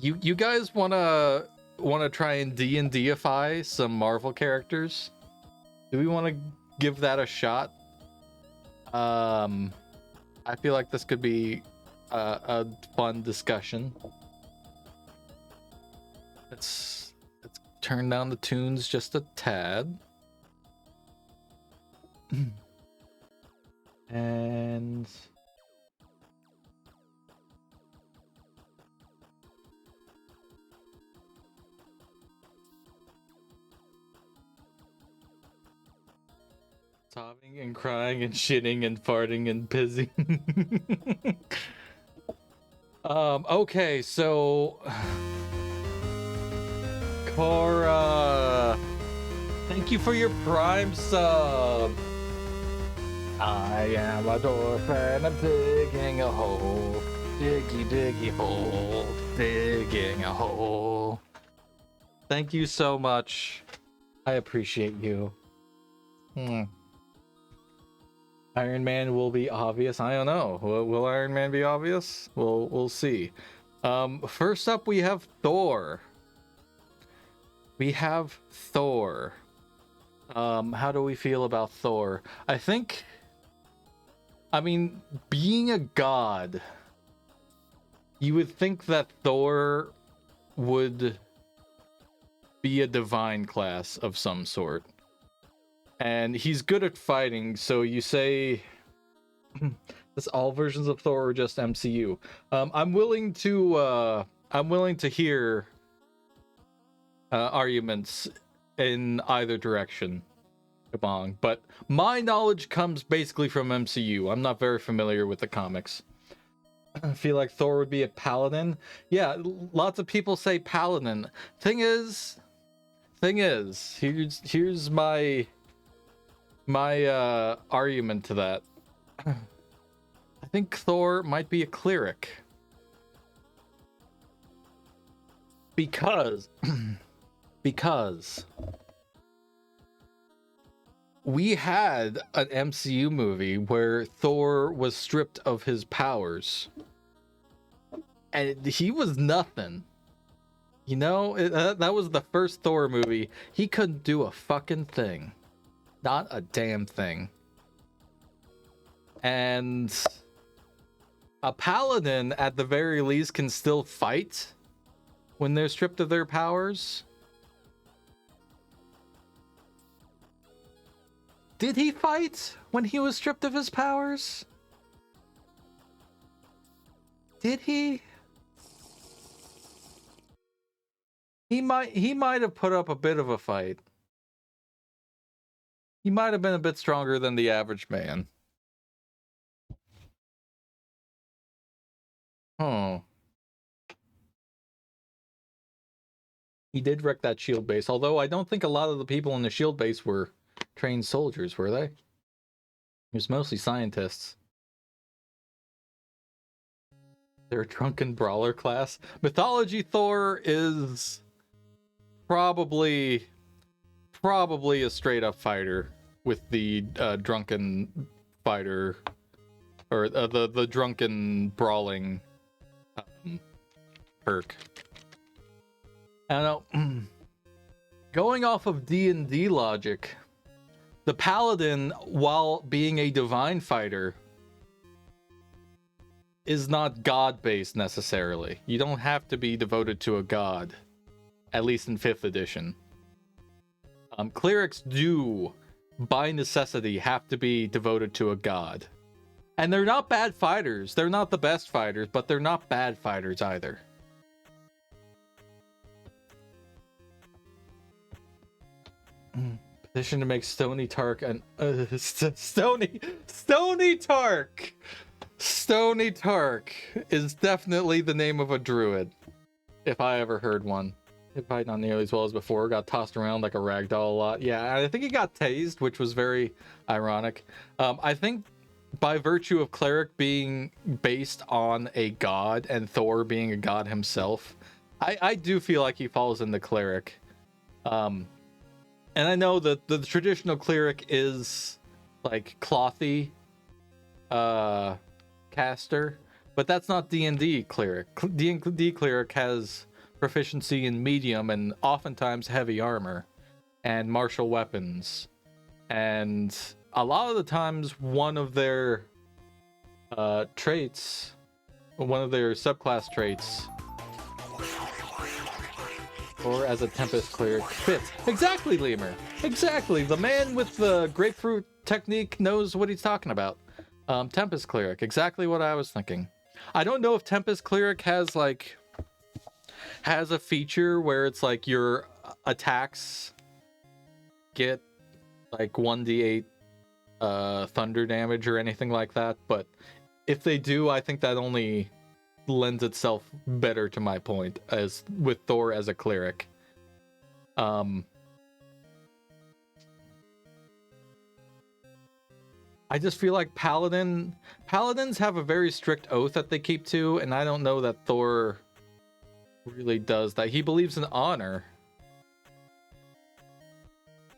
You guys wanna try and D&Dify some Marvel characters? Do we want to give that a shot? I feel like this could be a fun discussion. Let's turn down the tunes just a tad. And sobbing and crying and shitting and farting and pissing. Okay, so Cora, thank you for your Prime sub. I am a dwarf and I'm digging a hole. Diggy hole. Digging a hole. Thank you so much. I appreciate you. Iron Man will be obvious. I don't know. Will Iron Man be obvious? We'll see. First up, we have Thor. How do we feel about Thor? I mean, being a god, you would think that Thor would be a divine class of some sort. And he's good at fighting, so you say this all versions of Thor are just MCU. I'm willing to hear arguments in either direction. Kabong. But my knowledge comes basically from MCU. I'm not very familiar with the comics. I feel like Thor would be a paladin. Yeah, lots of people say paladin. Thing is, here's my argument to that. I think Thor might be a cleric. Because we had an MCU movie where Thor was stripped of his powers. And he was nothing. You know, that was the first Thor movie. He couldn't do a fucking thing. Not a damn thing. And a paladin, at the very least, can still fight when they're stripped of their powers. Did he fight when he was stripped of his powers? Did he? He might have put up a bit of a fight. He might have been a bit stronger than the average man. Oh. He did wreck that shield base, although I don't think a lot of the people in the shield base were trained soldiers, were they? It was mostly scientists. They're a drunken brawler class. Mythology Thor is probably a straight up fighter with the drunken fighter, or the drunken brawling perk. I don't know. Going off of D&D logic, the paladin, while being a divine fighter, is not god-based necessarily. You don't have to be devoted to a god, at least in 5th edition. Clerics do, by necessity, have to be devoted to a god. And they're not bad fighters. They're not the best fighters, but they're not bad fighters either. Petition to make Stony Tark and Stony Tark. Stony Tark is definitely the name of a druid, if I ever heard one. It probably not nearly as well as before. Got tossed around like a ragdoll a lot. Yeah, I think he got tased, which was very ironic. I think by virtue of cleric being based on a god and Thor being a god himself, I do feel like he falls in the cleric. And I know that the traditional cleric is like clothy caster, But that's not D&D cleric. D&D cleric has proficiency in medium and oftentimes heavy armor and martial weapons. And a lot of the times one of their traits, one of their subclass traits, or as a Tempest cleric fits. Exactly, Lemur. Exactly. The man with the grapefruit technique knows what he's talking about. Tempest cleric. Exactly what I was thinking. I don't know if Tempest cleric has a feature where it's like your attacks get like 1d8 thunder damage or anything like that, but if they do, I think that only lends itself better to my point as with Thor as a cleric. I just feel like paladins have a very strict oath that they keep to, and I don't know that Thor really does that. He believes in honor,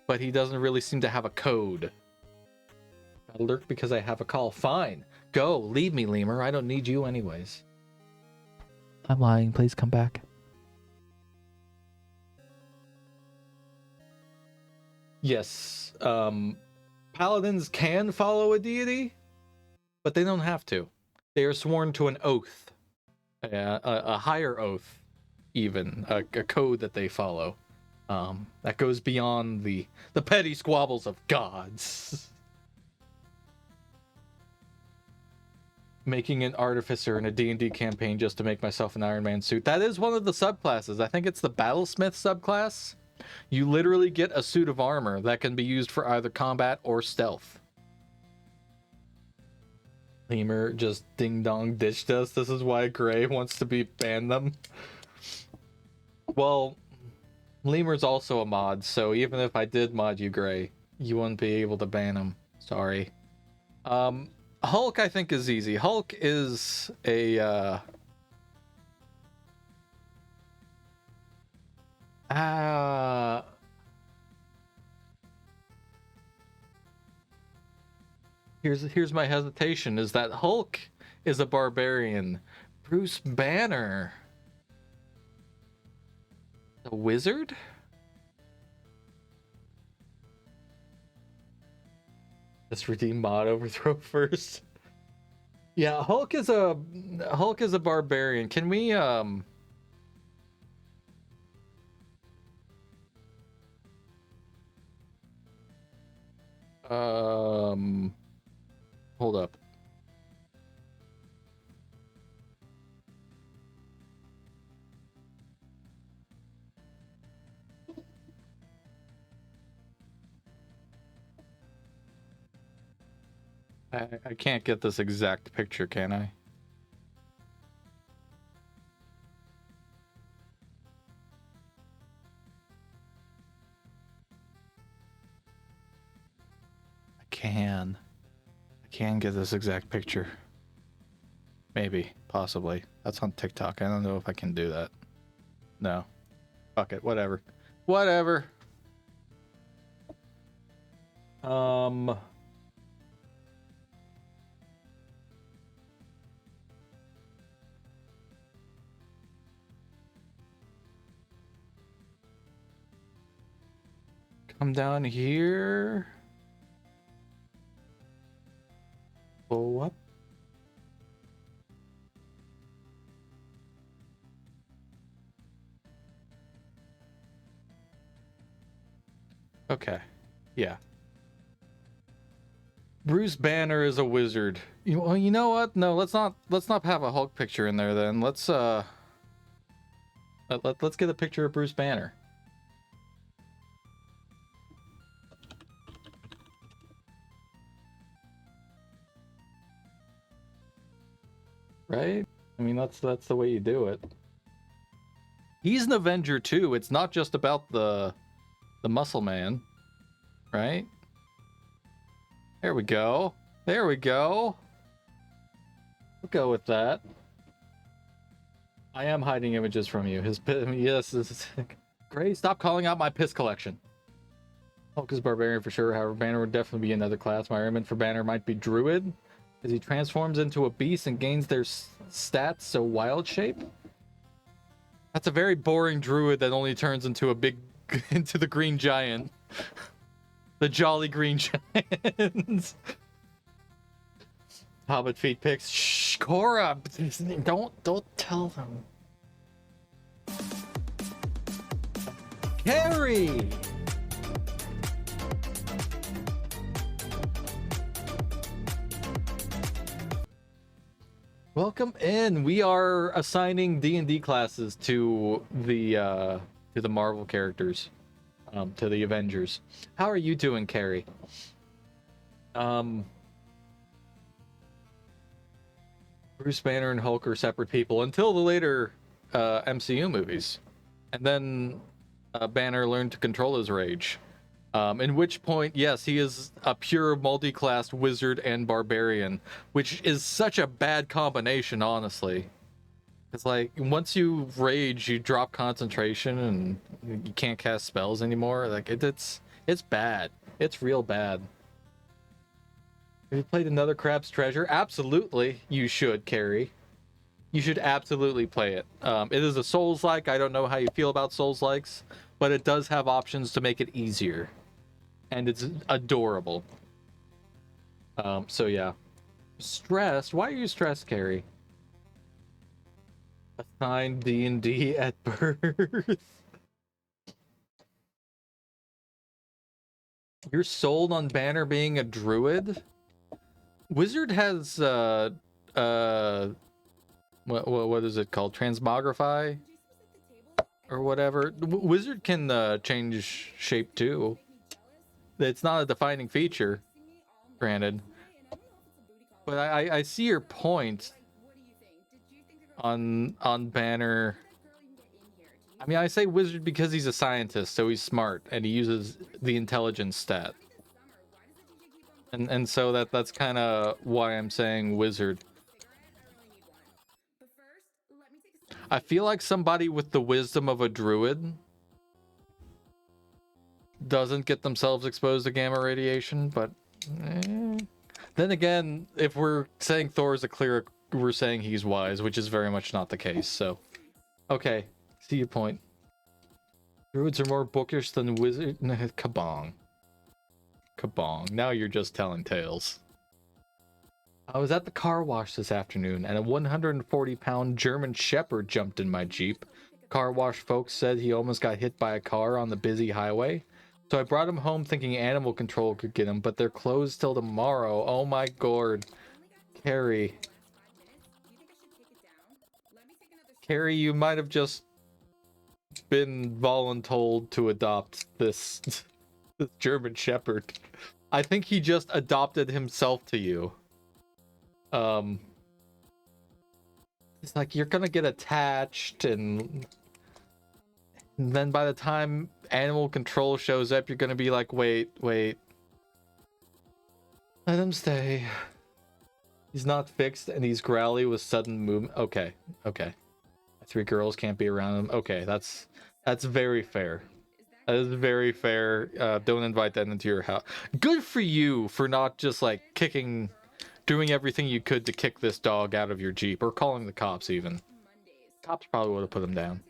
but he doesn't really seem to have a code. I lurk because I have a call. Fine, go, leave me, Lemur. I don't need you anyways. I'm lying. Please come back. Yes, paladins can follow a deity, but they don't have to. They are sworn to an oath, a higher oath, even a code that they follow. That goes beyond the petty squabbles of gods. Making an artificer in a D&D campaign just to make myself an Iron Man suit. That is one of the subclasses. I think it's the Battlesmith subclass. You literally get a suit of armor that can be used for either combat or stealth. Lemur just ding-dong ditched us. This is why Gray wants to ban them. Well, Lemur's also a mod, so even if I did mod you, Gray, you wouldn't be able to ban him. Sorry. Hulk, I think, is easy. Hulk is a here's my hesitation, is that Hulk is a barbarian. Bruce Banner, a wizard? Let's redeem mod overthrow first. Yeah, Hulk is a barbarian. Can we hold up. I can't get this exact picture, can I? I can get this exact picture. Maybe, possibly. That's on TikTok. I don't know if I can do that. No. Fuck it, whatever. Whatever. Come down here. Pull up. Okay. Yeah. Bruce Banner is a wizard. Well, you know what? No, let's not have a Hulk picture in there then. Let's get a picture of Bruce Banner. Right? I mean, that's the way you do it. He's an Avenger too. It's not just about the muscle man, right? There we go. There we go. We'll go with that. I am hiding images from you. Yes, this is Gray, stop calling out my piss collection. Hulk is barbarian for sure. However, Banner would definitely be another class. My argument for Banner might be druid. As he transforms into a beast and gains their stats so wild shape. That's a very boring druid that only turns into a big into the green giant. The jolly green giant. Hobbit feet pics. Shh, Cora, don't tell them. Carrie. Welcome in. We are assigning D&D classes to the Marvel characters, to the Avengers. How are you doing, Carrie? Bruce Banner and Hulk are separate people until the later MCU movies, and then Banner learned to control his rage. In which point, yes, he is a pure multi-class wizard and barbarian, which is such a bad combination, honestly. It's like, once you rage, you drop concentration and you can't cast spells anymore. Like, it's bad. It's real bad. Have you played Another Crab's Treasure? Absolutely, you should, Carrie. You should absolutely play it. It is a Souls-like. I don't know how you feel about Souls-likes, but it does have options to make it easier. And it's adorable. So yeah. Stressed? Why are you stressed, Carrie? Assigned D&D at birth. You're sold on Banner being a druid? Wizard has what is it called? Transmogrify? Or whatever. Wizard can change shape too. It's not a defining feature, granted. But I see your point on Banner. I mean, I say wizard because he's a scientist, so he's smart and he uses the intelligence stat. And so that's kind of why I'm saying wizard. I feel like somebody with the wisdom of a druid doesn't get themselves exposed to gamma radiation, but then again, if we're saying Thor is a cleric, we're saying he's wise, which is very much not the case. So, okay, see your point. Druids are more bookish than wizards. Kabong. Kabong. Now you're just telling tales. I was at the car wash this afternoon, and a 140-pound German Shepherd jumped in my Jeep. Car wash folks said he almost got hit by a car on the busy highway. So I brought him home thinking animal control could get him, but they're closed till tomorrow. Oh my god. Carrie. Carrie, you might have just been voluntold to adopt this German Shepherd. I think he just adopted himself to you. It's like you're gonna get attached, and then by the time animal control shows up, you're gonna be like, wait, let him stay. He's not fixed and he's growly with sudden movement. Okay. 3 girls can't be around him. Okay, that's very fair. That is very fair. Don't invite that into your house. Good for you for not just like doing everything you could to kick this dog out of your Jeep, or calling the cops even. Cops probably would have put him down.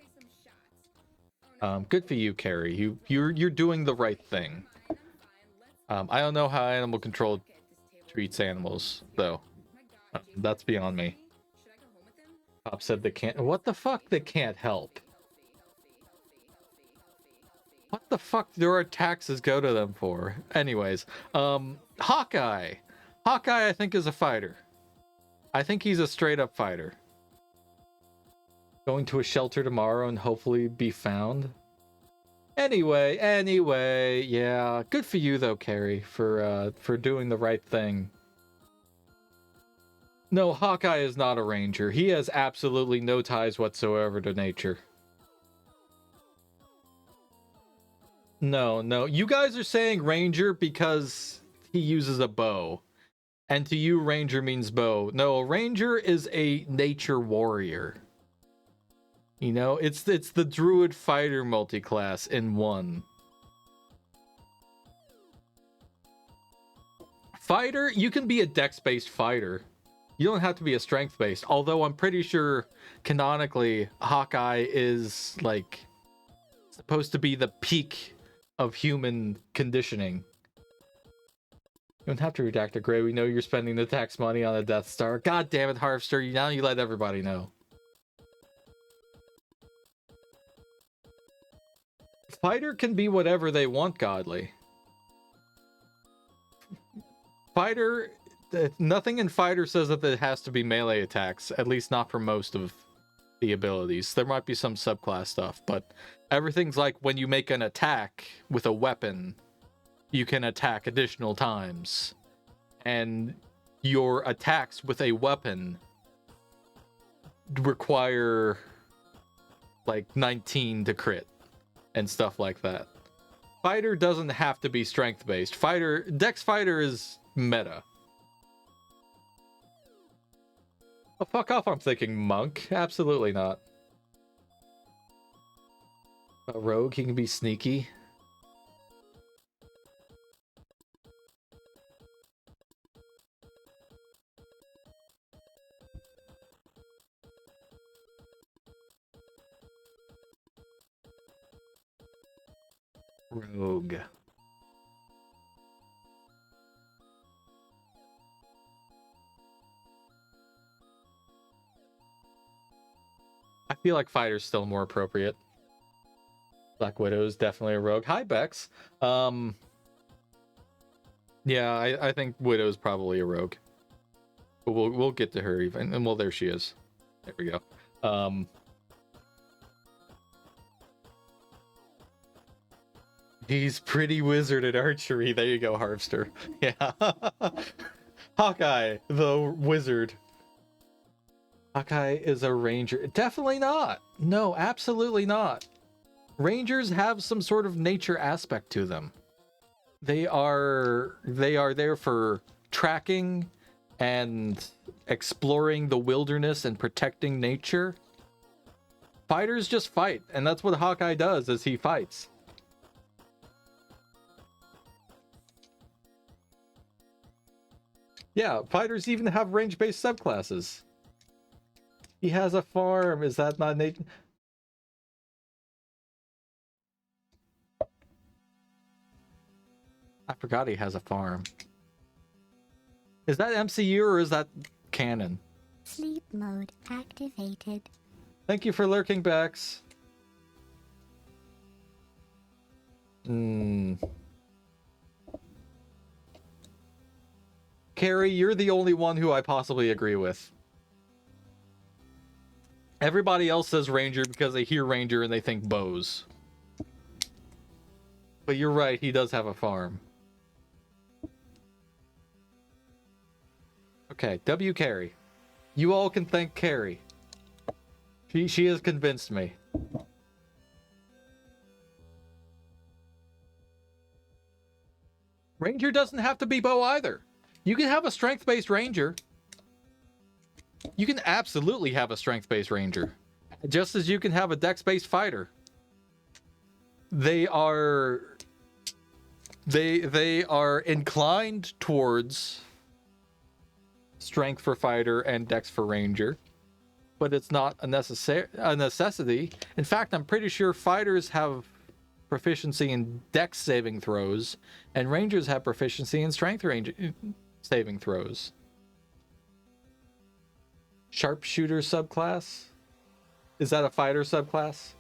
Good for you, Carrie. You're doing the right thing. I don't know how animal control treats animals, though. That's beyond me. Cop said they can't. What the fuck? They can't help. What the fuck do our taxes go to them for? Anyways, Hawkeye. Hawkeye, I think, is a fighter. I think he's a straight-up fighter. Going to a shelter tomorrow and hopefully be found. Anyway, yeah. Good for you, though, Carrie, for doing the right thing. No, Hawkeye is not a ranger. He has absolutely no ties whatsoever to nature. No. You guys are saying ranger because he uses a bow. And to you, ranger means bow. No, a ranger is a nature warrior. You know, it's the druid fighter multi-class in one. Fighter, you can be a dex-based fighter. You don't have to be a strength-based. Although I'm pretty sure canonically, Hawkeye is like supposed to be the peak of human conditioning. You don't have to redact it, Gray. We know you're spending the tax money on a Death Star. God damn it, Harvester. Now you let everybody know. Fighter can be whatever they want, Godly. Fighter, nothing in Fighter says that it has to be melee attacks, at least not for most of the abilities. There might be some subclass stuff, but everything's like when you make an attack with a weapon, you can attack additional times. And your attacks with a weapon require like 19 to crit and stuff like that. Fighter doesn't have to be strength based. Dex Fighter is meta. Oh, fuck off, I'm thinking monk. Absolutely not. A rogue, he can be sneaky. Rogue. I feel like Fighter's still more appropriate. Black Widow's definitely a rogue. Hi, Bex. Yeah, I think Widow's probably a rogue. But we'll get to her even. And well, there she is. There we go. He's pretty wizard at archery. There you go, Harvester. Yeah. Hawkeye, the wizard. Hawkeye is a ranger. Definitely not. No, absolutely not. Rangers have some sort of nature aspect to them. They are there for tracking and exploring the wilderness and protecting nature. Fighters just fight, and that's what Hawkeye does, is he fights. Yeah, fighters even have range-based subclasses. He has a farm. Is that not Nathan? I forgot he has a farm. Is that MCU or is that canon? Sleep mode activated. Thank you for lurking, Bex. Carrie, you're the only one who I possibly agree with. Everybody else says Ranger because they hear Ranger and they think bows. But you're right, he does have a farm. Okay, W. Carrie. You all can thank Carrie. She has convinced me. Ranger doesn't have to be bow either. You can have a strength-based Ranger. You can absolutely have a strength-based Ranger. Just as you can have a dex-based fighter. They are inclined towards strength for fighter and dex for ranger, but it's not a necessity. In fact, I'm pretty sure fighters have proficiency in dex saving throws, and rangers have proficiency in strength saving throws. Sharpshooter subclass? Is that a fighter subclass?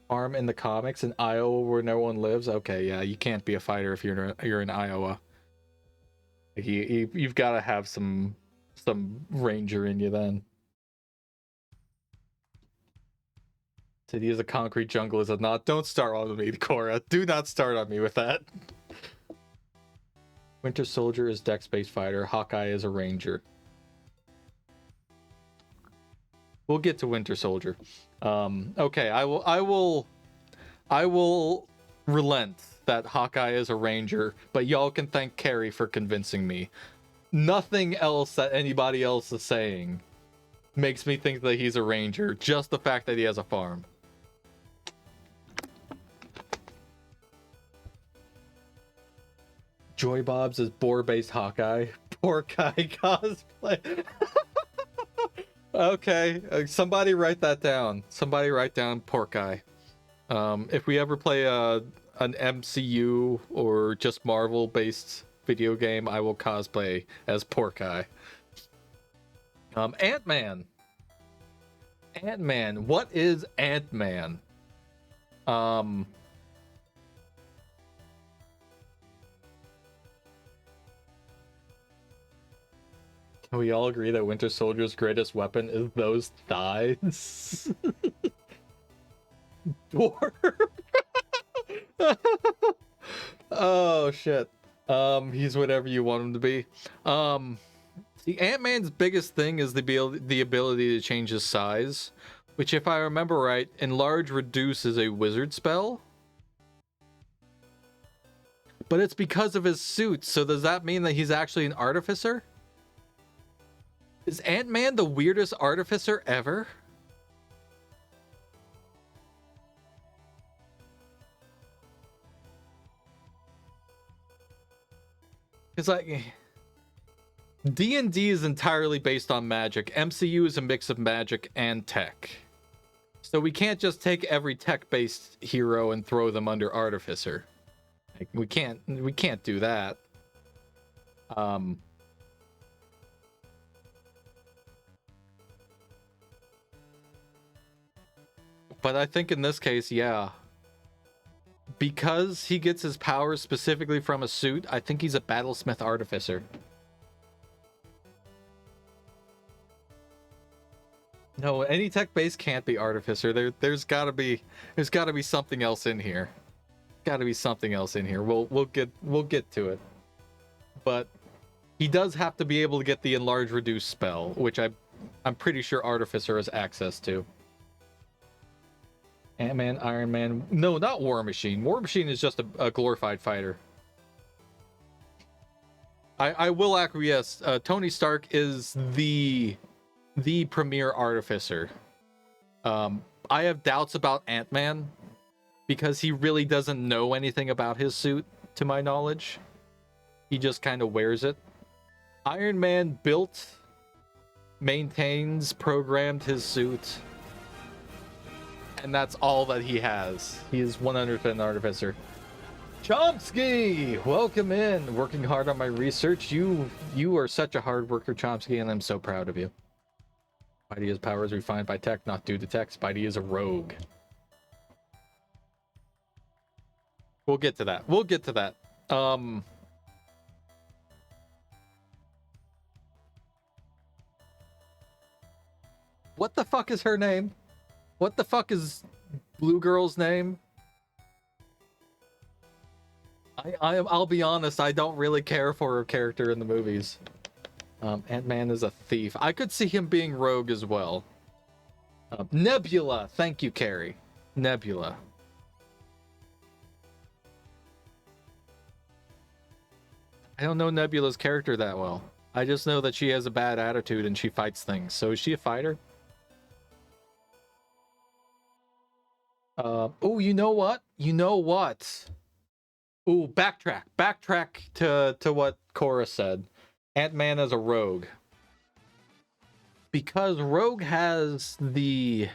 Farm in the comics in Iowa where no one lives? Okay, yeah, you can't be a fighter if you're in Iowa. You've got to have some ranger in you then. City is a concrete, jungle is a not. Don't start on me, Cora. Do not start on me with that. Winter Soldier is dex-based fighter. Hawkeye is a ranger. We'll get to Winter Soldier. Okay, I will relent that Hawkeye is a ranger, but y'all can thank Carrie for convincing me. Nothing else that anybody else is saying makes me think that he's a ranger, just the fact that he has a farm. Joy Bob's is boar-based Hawkeye. Pork Eye cosplay. Okay, somebody write that down. Somebody write down Pork Eye. If we ever play an MCU or just Marvel-based video game, I will cosplay as Pork Eye. Ant-Man. Ant-Man. What is Ant-Man? Can we all agree that Winter Soldier's greatest weapon is those thighs? Dwarf. Oh shit. He's whatever you want him to be. The Ant-Man's biggest thing is the ability to change his size, which, if I remember right, enlarge reduce is a wizard spell. But it's because of his suit, so does that mean that he's actually an artificer? Is Ant-Man the weirdest artificer ever? It's like D&D is entirely based on magic. MCU is a mix of magic and tech. So we can't just take every tech-based hero and throw them under artificer. Like, we can't do that. But I think in this case, yeah. Because he gets his powers specifically from a suit, I think he's a battlesmith artificer. No, any tech base can't be artificer. There's gotta be something else in here. Gotta be something else in here. We'll get to it. But he does have to be able to get the enlarge reduce spell, which I'm pretty sure artificer has access to. Ant-Man, Iron Man. No, not War Machine. War Machine is just a glorified fighter. I will acquiesce. Tony Stark is the premier artificer. I have doubts about Ant-Man because he really doesn't know anything about his suit, to my knowledge. He just kind of wears it. Iron Man built, maintains, programmed his suit. And that's all that he has. He is 100% an artificer. Chomsky, welcome in. Working hard on my research. You are such a hard worker, Chomsky, and I'm so proud of you. Spidey's power is refined by tech, not due to tech. Spidey is a rogue. We'll get to that. We'll get to that. What the fuck is her name? What the fuck is Blue Girl's name? I'll be honest, I don't really care for her character in the movies. Ant-Man is a thief. I could see him being rogue as well. Nebula. Thank you, Carrie. Nebula. I don't know Nebula's character that well. I just know that she has a bad attitude and she fights things. So is she a fighter? Oh, you know what? You know what? Ooh, backtrack to what Cora said. Ant-Man as a rogue. Because rogue has the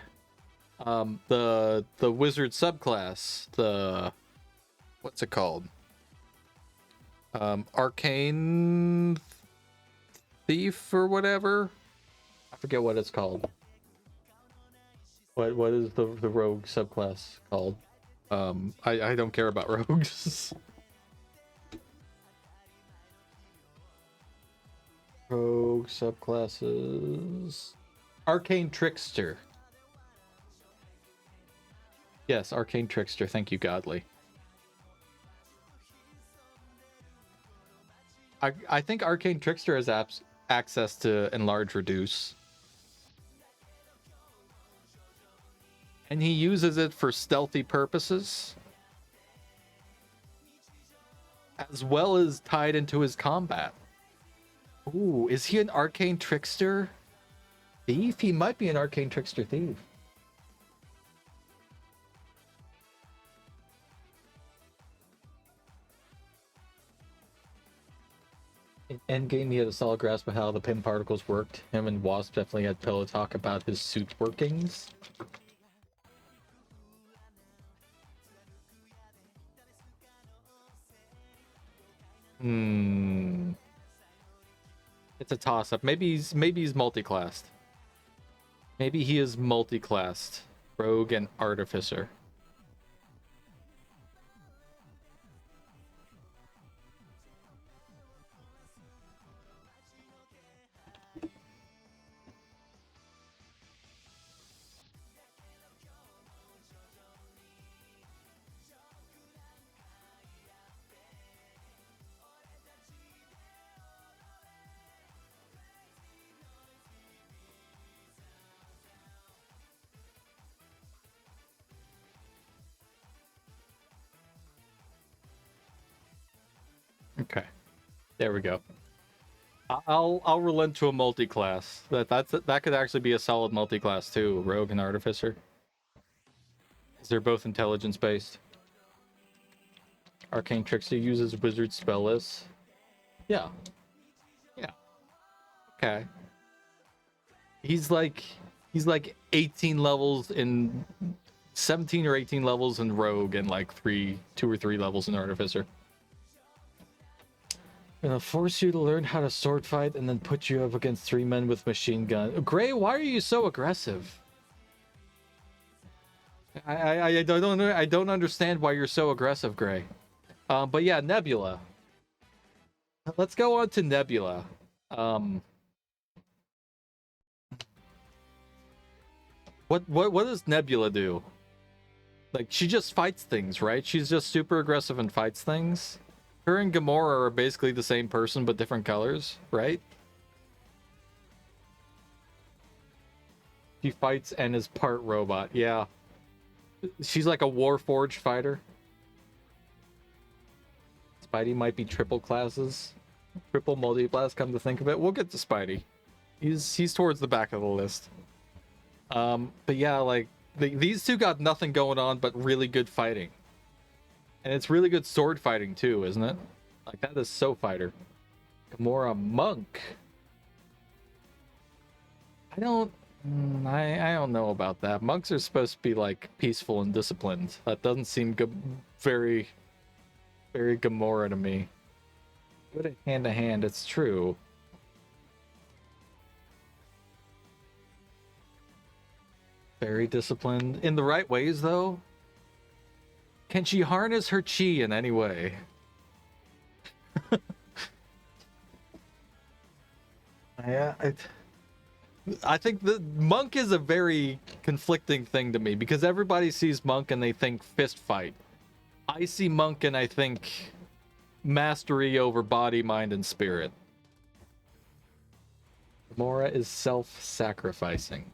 wizard subclass, what's it called? Arcane thief or whatever. I forget what it's called. What is the rogue subclass called? I don't care about rogues. Rogue subclasses. Arcane Trickster. Yes, Arcane Trickster. Thank you, Godly. I think Arcane Trickster has access to Enlarge Reduce. And he uses it for stealthy purposes. As well as tied into his combat. Ooh, is he an Arcane Trickster thief? He might be an Arcane Trickster thief. In Endgame, he had a solid grasp of how the pin particles worked. Him and Wasp definitely had pillow talk about his suit workings. Hmm. It's a toss-up. Maybe he's multi-classed. Maybe he is multi-classed. Rogue and Artificer. Okay. There we go. I'll relent to a multi-class. That could actually be a solid multi-class too. Rogue and Artificer. 'Cause they're both intelligence based. Arcane Trickster uses Wizard spell list. Yeah. Yeah. Okay. He's like 18 levels in 17 or 18 levels in Rogue and like 2 or 3 levels in Artificer. Gonna force you to learn how to sword fight and then put you up against 3 men with machine gun. Gray, why are you so aggressive? I don't understand why you're so aggressive, Gray. But yeah, Nebula. Let's go on to Nebula. What does Nebula do? Like, she just fights things, right? She's just super aggressive and fights things. Her and Gamora are basically the same person but different colors, right? She fights and is part robot. Yeah. She's like a Warforged fighter. Spidey might be triple classes. Triple multi-class, come to think of it. We'll get to Spidey. He's towards the back of the list. But yeah, like these two got nothing going on but really good fighting. And it's really good sword fighting too, isn't it? Like, that is so fighter. Gamora Monk. I don't know about that. Monks are supposed to be like peaceful and disciplined. That doesn't seem very Gamora to me. Good at hand to hand, it's true. Very disciplined in the right ways though. Can she harness her chi in any way? Yeah, I think the Monk is a very conflicting thing to me because everybody sees Monk and they think fist fight. I see Monk and I think mastery over body, mind, and spirit. Gamora is self-sacrificing.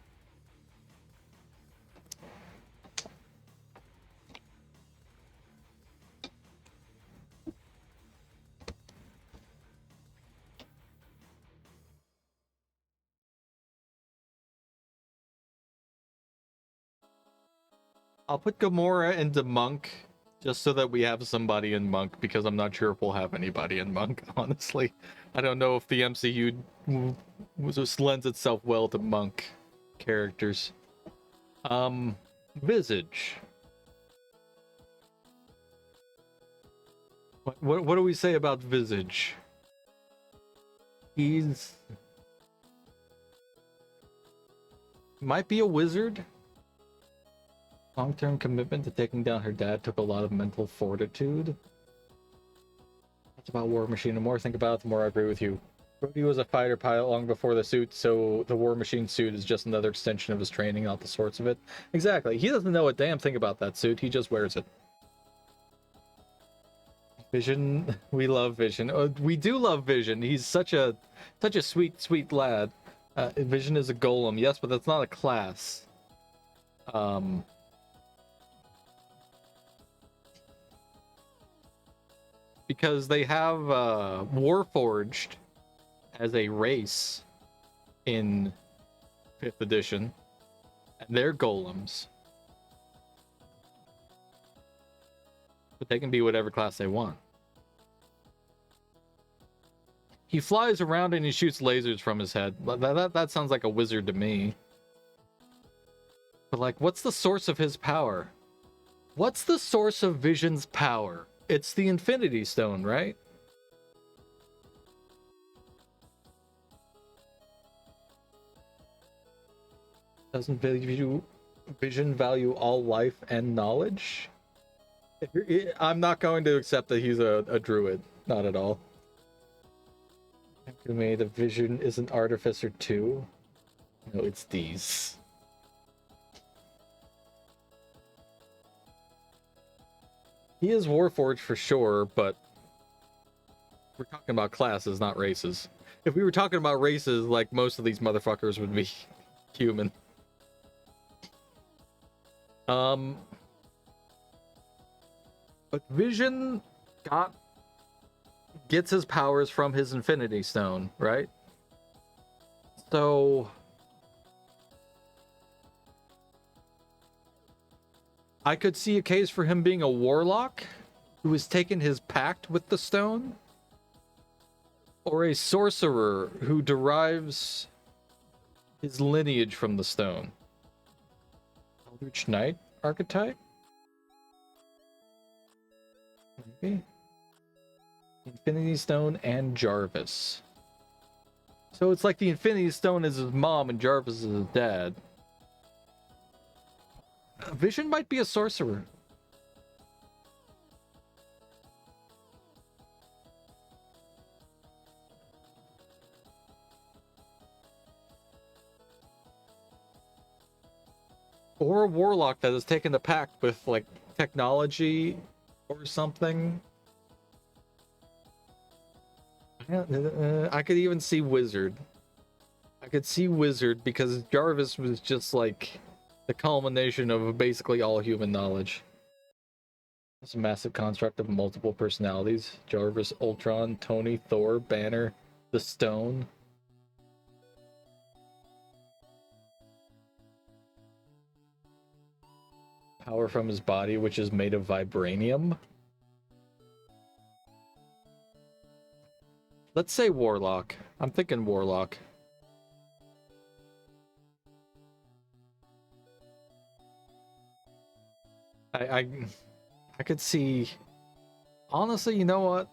I'll put Gamora into Monk just so that we have somebody in Monk because I'm not sure if we'll have anybody in Monk, honestly. I don't know if the MCU just lends itself well to Monk characters. Visage. What do we say about Visage? He's might be a wizard. Long-term commitment to taking down her dad took a lot of mental fortitude. That's about War Machine. The more I think about it, the more I agree with you. Brody was a fighter pilot long before the suit, so the War Machine suit is just another extension of his training, not the sorts of it. Exactly. He doesn't know a damn thing about that suit. He just wears it. Vision. We love Vision. We do love Vision. He's such a sweet lad. Vision is a golem, yes, but that's not a class. Because they have Warforged as a race in 5th edition, and they're golems. But they can be whatever class they want. He flies around and he shoots lasers from his head. That sounds like a wizard to me. But like, what's the source of his power? What's the source of Vision's power? It's the Infinity Stone, right? Doesn't Vision value all life and knowledge? I'm not going to accept that he's a druid. Not at all. The Vision is an artificer too. No, it's these. He is Warforged for sure, but we're talking about classes, not races. If we were talking about races, like most of these motherfuckers would be human. But Vision gets his powers from his Infinity Stone, right? So I could see a case for him being a warlock who has taken his pact with the stone, or a sorcerer who derives his lineage from the stone. Eldritch Knight archetype? Maybe. Infinity Stone and Jarvis. So it's like the Infinity Stone is his mom and Jarvis is his dad. Vision might be a sorcerer. Or a warlock that has taken the pact with, like, technology or something. I could even see wizard. I could see wizard because Jarvis was just like the culmination of basically all human knowledge. It's a massive construct of multiple personalities. Jarvis, Ultron, Tony, Thor, Banner, the Stone. Power from his body, which is made of vibranium. Let's say Warlock. I'm thinking Warlock. I could see... Honestly, you know what?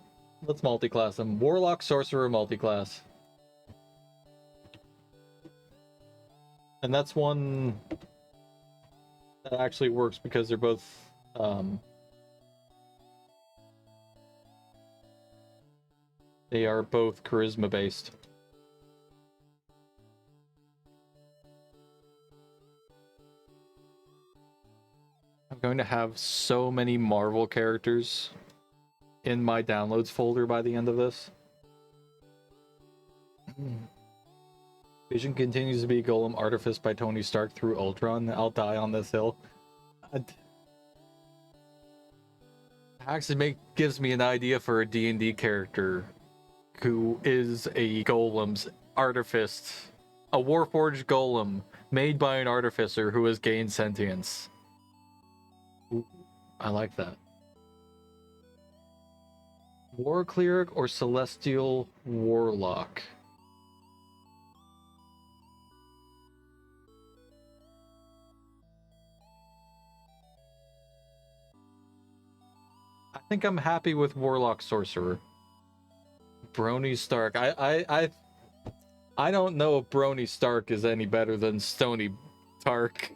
Let's multi-class him. Warlock, Sorcerer, multi-class. And that's one that actually works because they're both... they are both charisma-based. I'm going to have so many Marvel characters in my downloads folder by the end of this. Vision continues to be Golem artificed by Tony Stark through Ultron. I'll die on this hill. Actually gives me an idea for a D&D character who is a Golem's artifice. A Warforged Golem made by an artificer who has gained sentience. Ooh, I like that. War Cleric or Celestial Warlock? I think I'm happy with Warlock Sorcerer. Brony Stark. I don't know if Brony Stark is any better than Stony Tark.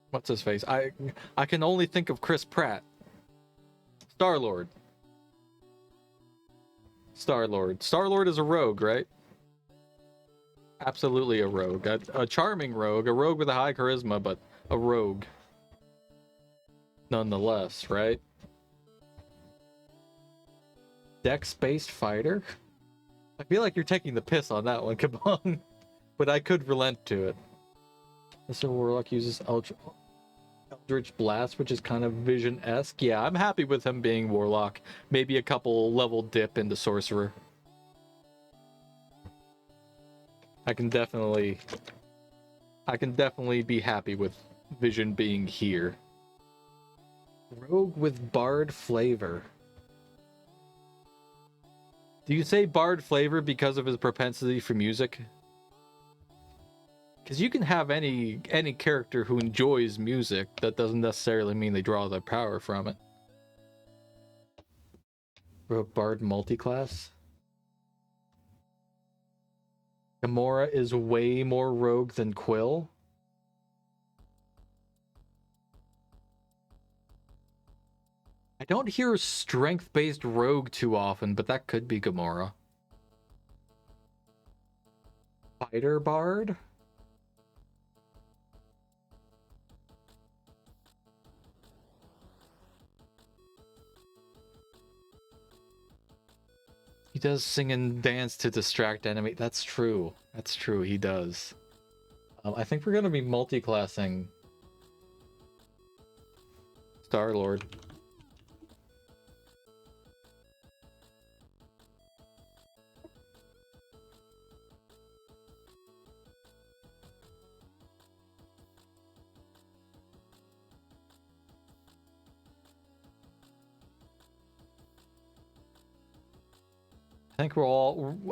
What's his face? I can only think of Chris Pratt. Star-Lord. Star-Lord is a rogue, right? Absolutely a rogue. A charming rogue. A rogue with a high charisma, but a rogue. Nonetheless, right? Dex-based fighter? I feel like you're taking the piss on that one, come on. But I could relent to it. Mr. Warlock uses Eldritch Blast, which is kind of Vision-esque. Yeah, I'm happy with him being Warlock. Maybe a couple level dip into Sorcerer. I can definitely be happy with Vision being here. Rogue with bard flavor. Do you say bard flavor because of his propensity for music? Because you can have any character who enjoys music. That doesn't necessarily mean they draw their power from it. Rogue bard multiclass. Gamora is way more rogue than Quill. I don't hear strength-based rogue too often, but that could be Gamora. Fighter bard? He does sing and dance to distract enemy. That's true. That's true. He does. I think we're going to be multi-classing Star-Lord.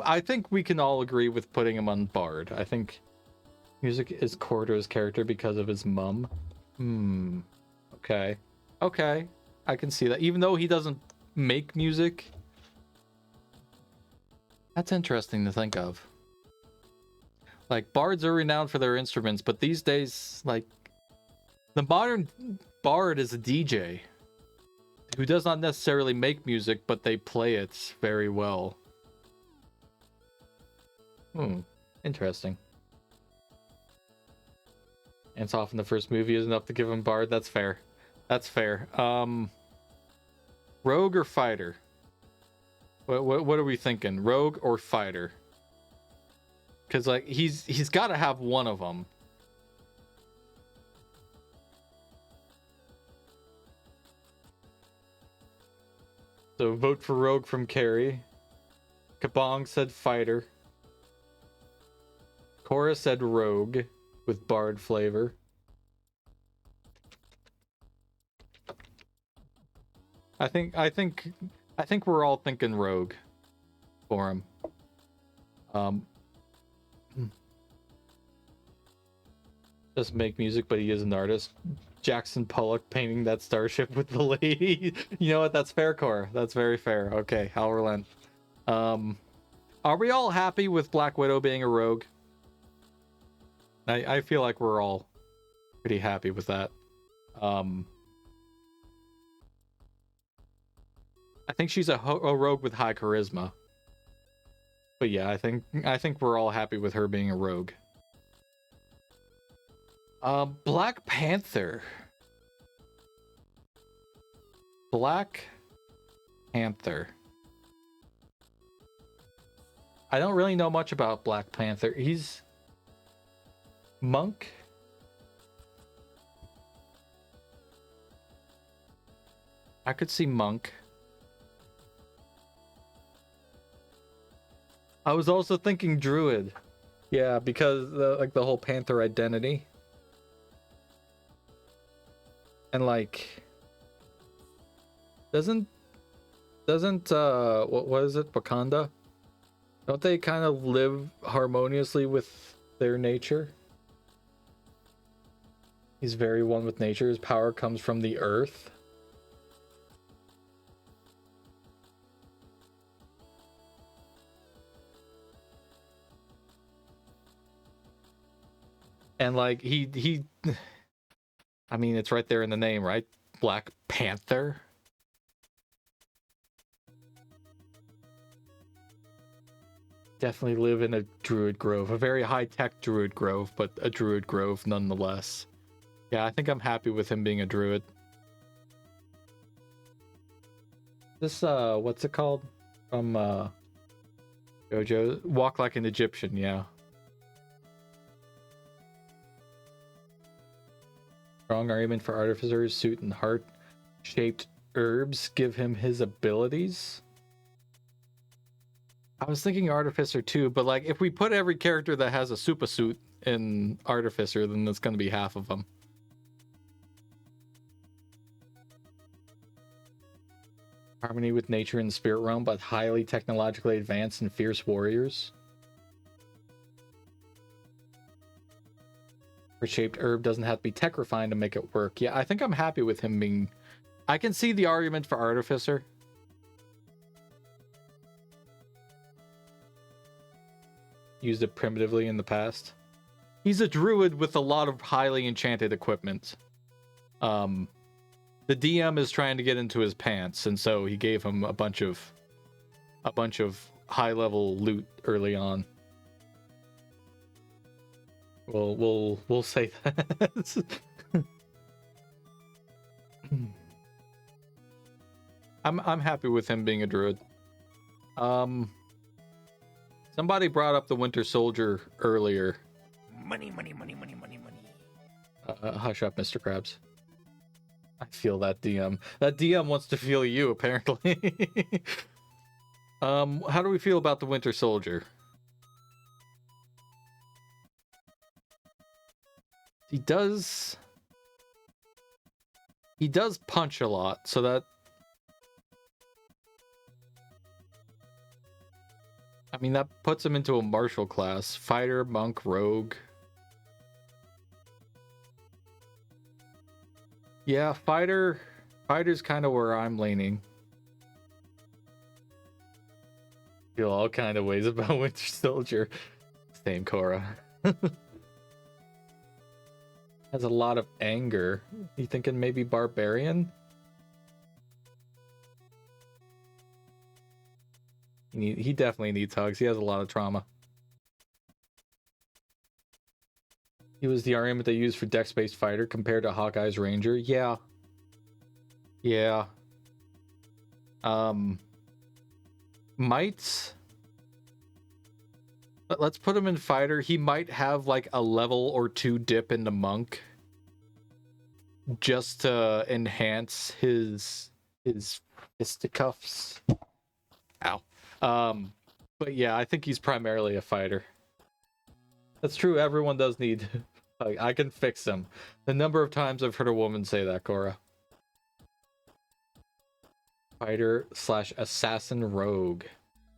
I think we can all agree with putting him on Bard. I think music is core to his character because of his mum. Okay. Okay. I can see that. Even though he doesn't make music. That's interesting to think of. Like, bards are renowned for their instruments, but these days, like, the modern bard is a DJ who does not necessarily make music, but they play it very well. Interesting. And it's often the first movie is enough to give him bard. That's fair. That's fair. Rogue or fighter? What are we thinking? Rogue or fighter? Because like he's got to have one of them. So vote for Rogue from Carrie. Kabong said fighter. Cora said rogue with bard flavor. I think we're all thinking rogue for him. Doesn't make music, but he is an artist. Jackson Pollock painting that starship with the lady. You know what? That's fair, Cora. That's very fair. Okay, I'll relent. Are we all happy with Black Widow being a rogue? I feel like we're all pretty happy with that. I think she's a rogue with high charisma. But yeah, I think we're all happy with her being a rogue. Black Panther. Black Panther. I don't really know much about Black Panther. He's monk. I could see monk. I was also thinking druid. Yeah, because the whole panther identity. And like doesn't what is it, Wakanda? Don't they kind of live harmoniously with their nature? He's very one with nature. His power comes from the earth. And like he I mean, it's right there in the name, right? Black Panther. Definitely live in a druid grove, a very high-tech druid grove, but a druid grove nonetheless. Yeah, I think I'm happy with him being a druid. This what's it called from JoJo? Walk like an Egyptian. Yeah. Strong argument for Artificer's suit and heart-shaped herbs give him his abilities. I was thinking Artificer too, but like if we put every character that has a super suit in Artificer, then that's going to be half of them. Harmony with nature in the spirit realm, but highly technologically advanced and fierce warriors. Shaped herb doesn't have to be tech refined to make it work. Yeah, I think I'm happy with him being... I can see the argument for Artificer. Used it primitively in the past. He's a druid with a lot of highly enchanted equipment. The DM is trying to get into his pants, and so he gave him a bunch of high-level loot early on. We'll say that. I'm happy with him being a druid. Somebody brought up the Winter Soldier earlier. Money. Hush up, Mr. Krabs. I feel that DM. That DM wants to feel you, apparently. How do we feel about the Winter Soldier? He does punch a lot, so that... I mean, that puts him into a martial class. Fighter, monk, rogue. Yeah, fighter's kind of where I'm leaning. Feel all kind of ways about Winter Soldier. Same, Cora. Has a lot of anger. You thinking maybe barbarian? He definitely needs hugs. He has a lot of trauma. He was the argument they used for dex-based fighter compared to Hawkeye's Ranger. Yeah. Might... Let's put him in fighter. He might have like a level or 2 dip into monk, just to enhance his fisticuffs. Ow. But yeah, I think he's primarily a fighter. That's true. Everyone does need. I can fix him. The number of times I've heard a woman say that, Cora. Fighter / assassin rogue.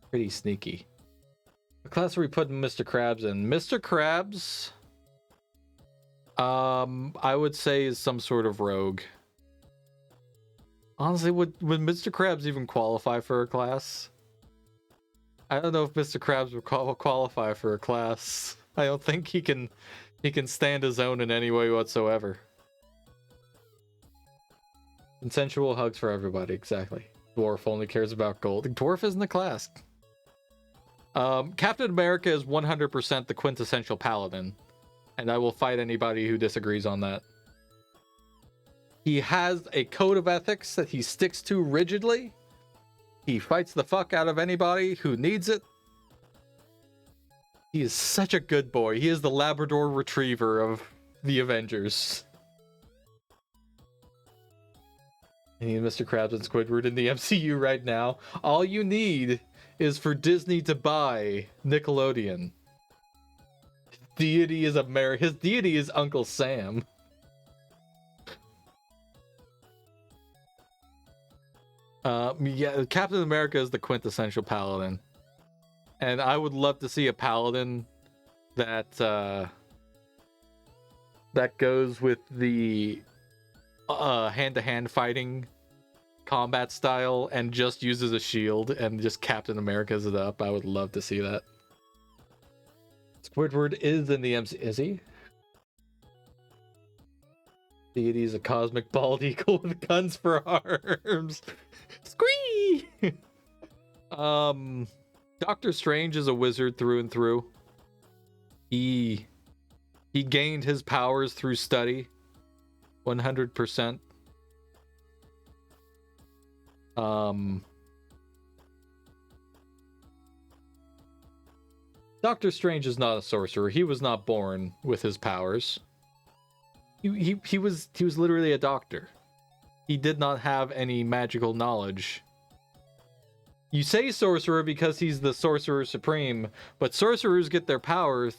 Pretty sneaky. What class are we putting Mr. Krabs in? Mr. Krabs, I would say is some sort of rogue. Honestly, would Mr. Krabs even qualify for a class? I don't know if Mr. Krabs would qualify for a class. I don't think he can stand his own in any way whatsoever. Consensual hugs for everybody, exactly. Dwarf only cares about gold. Dwarf isn't a class. Captain America is 100% the quintessential paladin, and I will fight anybody who disagrees on that. He has a code of ethics that he sticks to rigidly. He fights the fuck out of anybody who needs it. He is such a good boy. He is the Labrador Retriever of the Avengers. I need Mr. Krabs and Squidward in the MCU right now. All you need is for Disney to buy Nickelodeon. His deity is Uncle Sam. Yeah, Captain America is the quintessential paladin. And I would love to see a paladin that goes with the hand-to-hand fighting combat style and just uses a shield and just Captain America's it up. I would love to see that. Squidward is in the MC. Is he? Deity is a cosmic bald eagle with guns for arms. Squee! Doctor Strange is a wizard through and through. He gained his powers through study. 100%. Doctor Strange is not a sorcerer. He was not born with his powers. He was literally a doctor. He did not have any magical knowledge. You say sorcerer because he's the sorcerer supreme, but sorcerers get their powers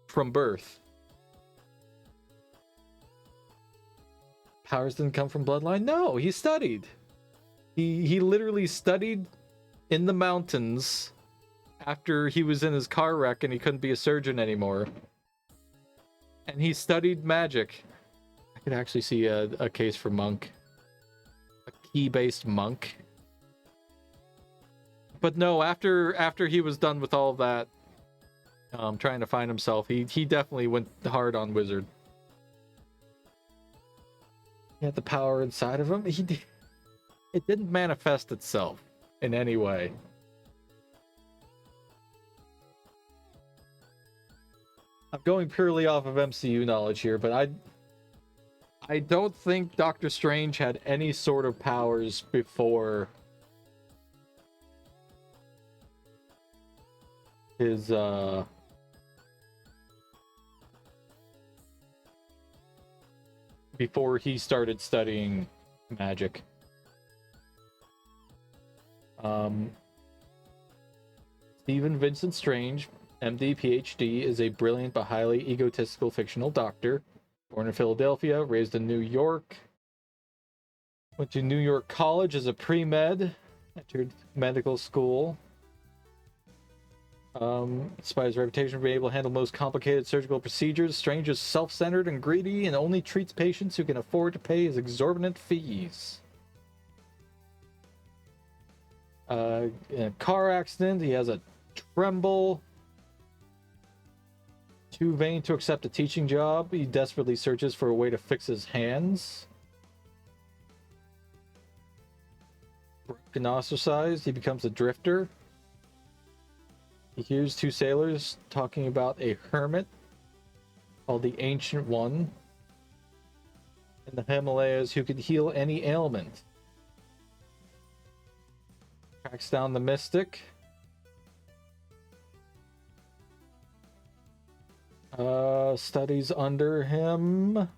from birth. Powers didn't come from bloodline? No, he studied. He literally studied in the mountains after he was in his car wreck and he couldn't be a surgeon anymore. And he studied magic. I could actually see a case for monk. A key-based monk. But no, after he was done with all of that, trying to find himself, he definitely went hard on wizard. He had the power inside of him. It didn't manifest itself in any way. I'm going purely off of MCU knowledge here, but I don't think Doctor Strange had any sort of powers before his before he started studying magic. Stephen Vincent Strange, MD, PhD, is a brilliant but highly egotistical fictional doctor. Born in Philadelphia, raised in New York. Went to New York College as a pre-med. Entered medical school. Despite his reputation for being able to handle most complicated surgical procedures, Strange is self-centered and greedy and only treats patients who can afford to pay his exorbitant fees. In a car accident, he has a tremble. Too vain to accept a teaching job, he desperately searches for a way to fix his hands. Broken, ostracized, he becomes a drifter. He hears two sailors talking about a hermit called the Ancient One in the Himalayas who could heal any ailment. Tracks down the mystic. Studies under him.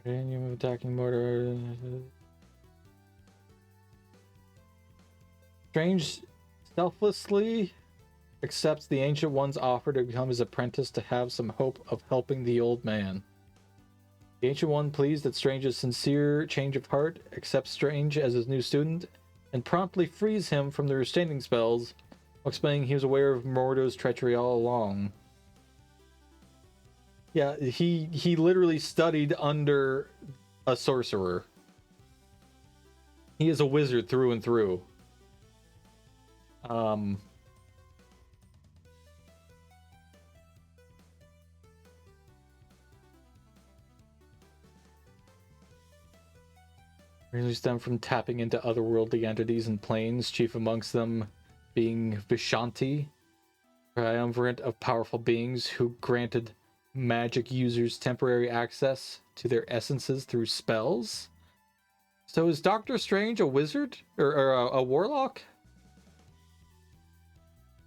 Uranium attacking mortar. Strange selflessly accepts the Ancient One's offer to become his apprentice to have some hope of helping the old man. The Ancient One, pleased at Strange's sincere change of heart, accepts Strange as his new student and promptly frees him from the restraining spells, while explaining he was aware of Mordo's treachery all along. Yeah, he literally studied under a sorcerer. He is a wizard through and through. Really stem from tapping into otherworldly entities and planes, chief amongst them being Vishanti, triumvirate of powerful beings who granted magic users temporary access to their essences through spells. So is Doctor Strange a wizard? Or a warlock?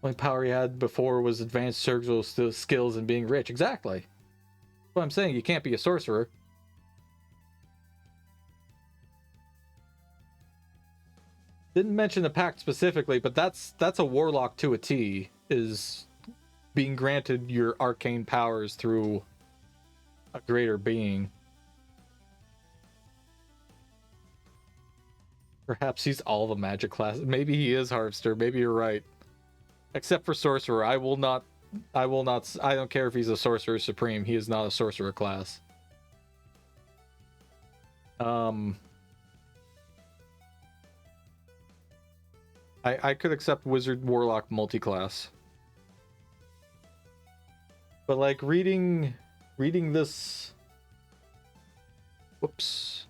Only power he had before was advanced surgical skills and being rich. Exactly. That's what I'm saying. You can't be a sorcerer. Didn't mention the pact specifically, but that's a warlock to a T, is being granted your arcane powers through a greater being. Perhaps he's all the magic classes. Maybe he is Harvester. Maybe you're right. Except for Sorcerer. I don't care if he's a Sorcerer Supreme. He is not a Sorcerer class. I could accept Wizard Warlock multi-class. But like reading this... Whoops.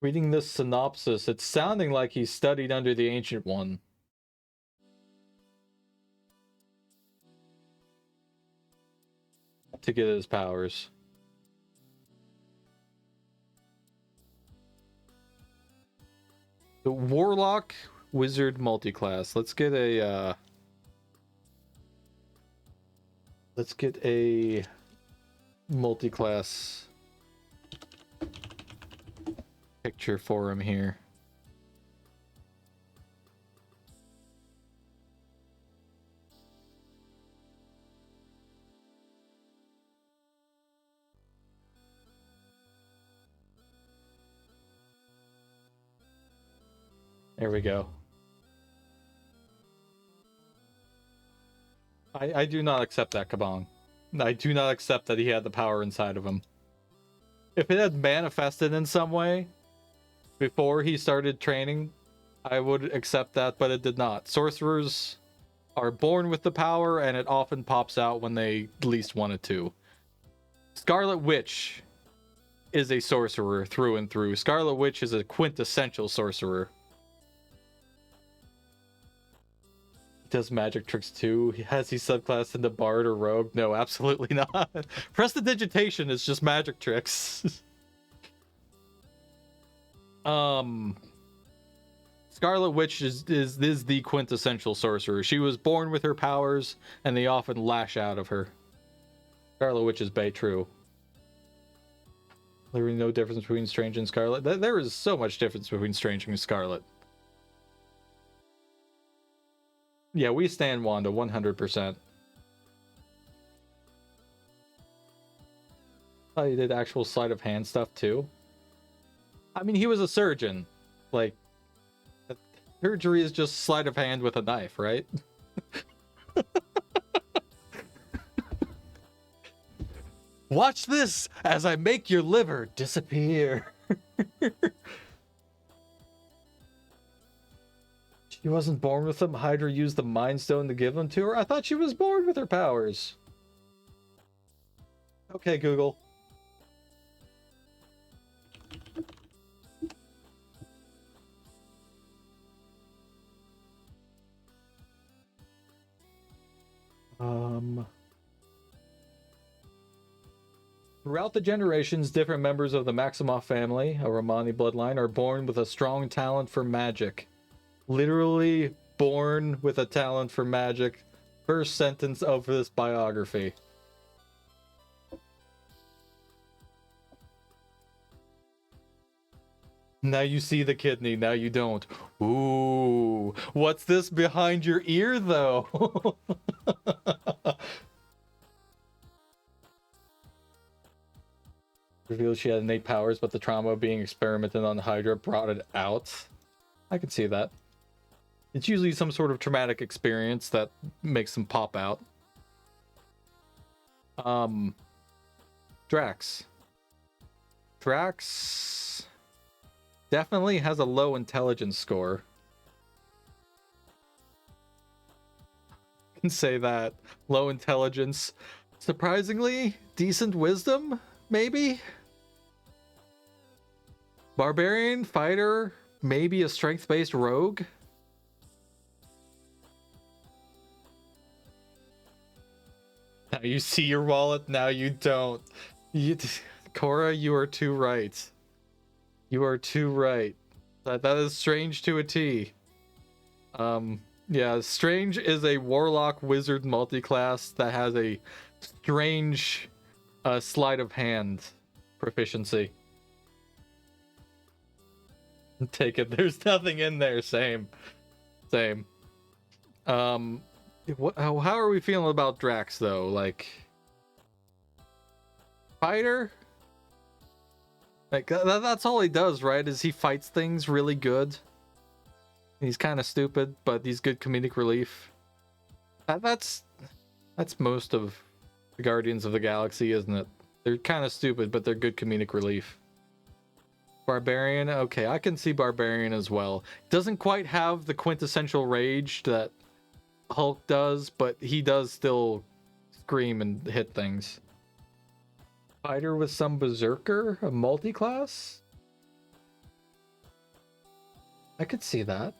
Reading this synopsis, it's sounding like he studied under the Ancient One. To get his powers. The Warlock Wizard multiclass. Let's get a multiclass picture for him here. There we go. I do not accept that, Kabong. I do not accept that he had the power inside of him. If it had manifested in some way before he started training, I would accept that, but it did not. Sorcerers are born with the power, and it often pops out when they least want it to. Scarlet Witch is a sorcerer through and through. Scarlet Witch is a quintessential sorcerer. Does magic tricks too? Has he subclassed into Bard or Rogue? No, absolutely not. Prestidigitation is just magic tricks. Scarlet Witch is the quintessential sorcerer. She was born with her powers, and they often lash out of her. Scarlet Witch is Bay true. There is no difference between Strange and Scarlet. There is so much difference between Strange and Scarlet. Yeah, we stand Wanda 100%. Oh, you did actual sleight of hand stuff too? I mean, he was a surgeon. Like, surgery is just sleight of hand with a knife, right? Watch this as I make your liver disappear. She wasn't born with them. Hydra used the Mind Stone to give them to her. I thought she was born with her powers. Okay, Google. Throughout the generations, different members of the Maximoff family, a Romani bloodline, are born with a strong talent for magic. Literally born with a talent for magic. First sentence of this biography. Now you see the kidney, now you don't. Ooh, what's this behind your ear, though? Revealed she had innate powers, but the trauma of being experimented on Hydra brought it out. I can see that. It's usually some sort of traumatic experience that makes them pop out. Drax. Drax definitely has a low intelligence score. I can say that. Low intelligence. Surprisingly, decent wisdom, maybe? Barbarian, fighter, maybe a strength-based rogue? Now you see your wallet, now you don't. Cora, you are too right. You are too right. That is Strange to a T. Yeah, Strange is a warlock wizard multiclass that has a strange sleight of hand proficiency. Take it. There's nothing in there. Same. How are we feeling about Drax though? Like, fighter? Like that's all he does, right? Is he fights things really good. He's kind of stupid, but he's good comedic relief. That's most of the Guardians of the Galaxy, isn't it? They're kind of stupid, but they're good comedic relief. Barbarian, okay, I can see Barbarian as well. Doesn't quite have the quintessential rage that Hulk does, but he does still scream and hit things. Fighter with some berserker, a multi-class? I could see that.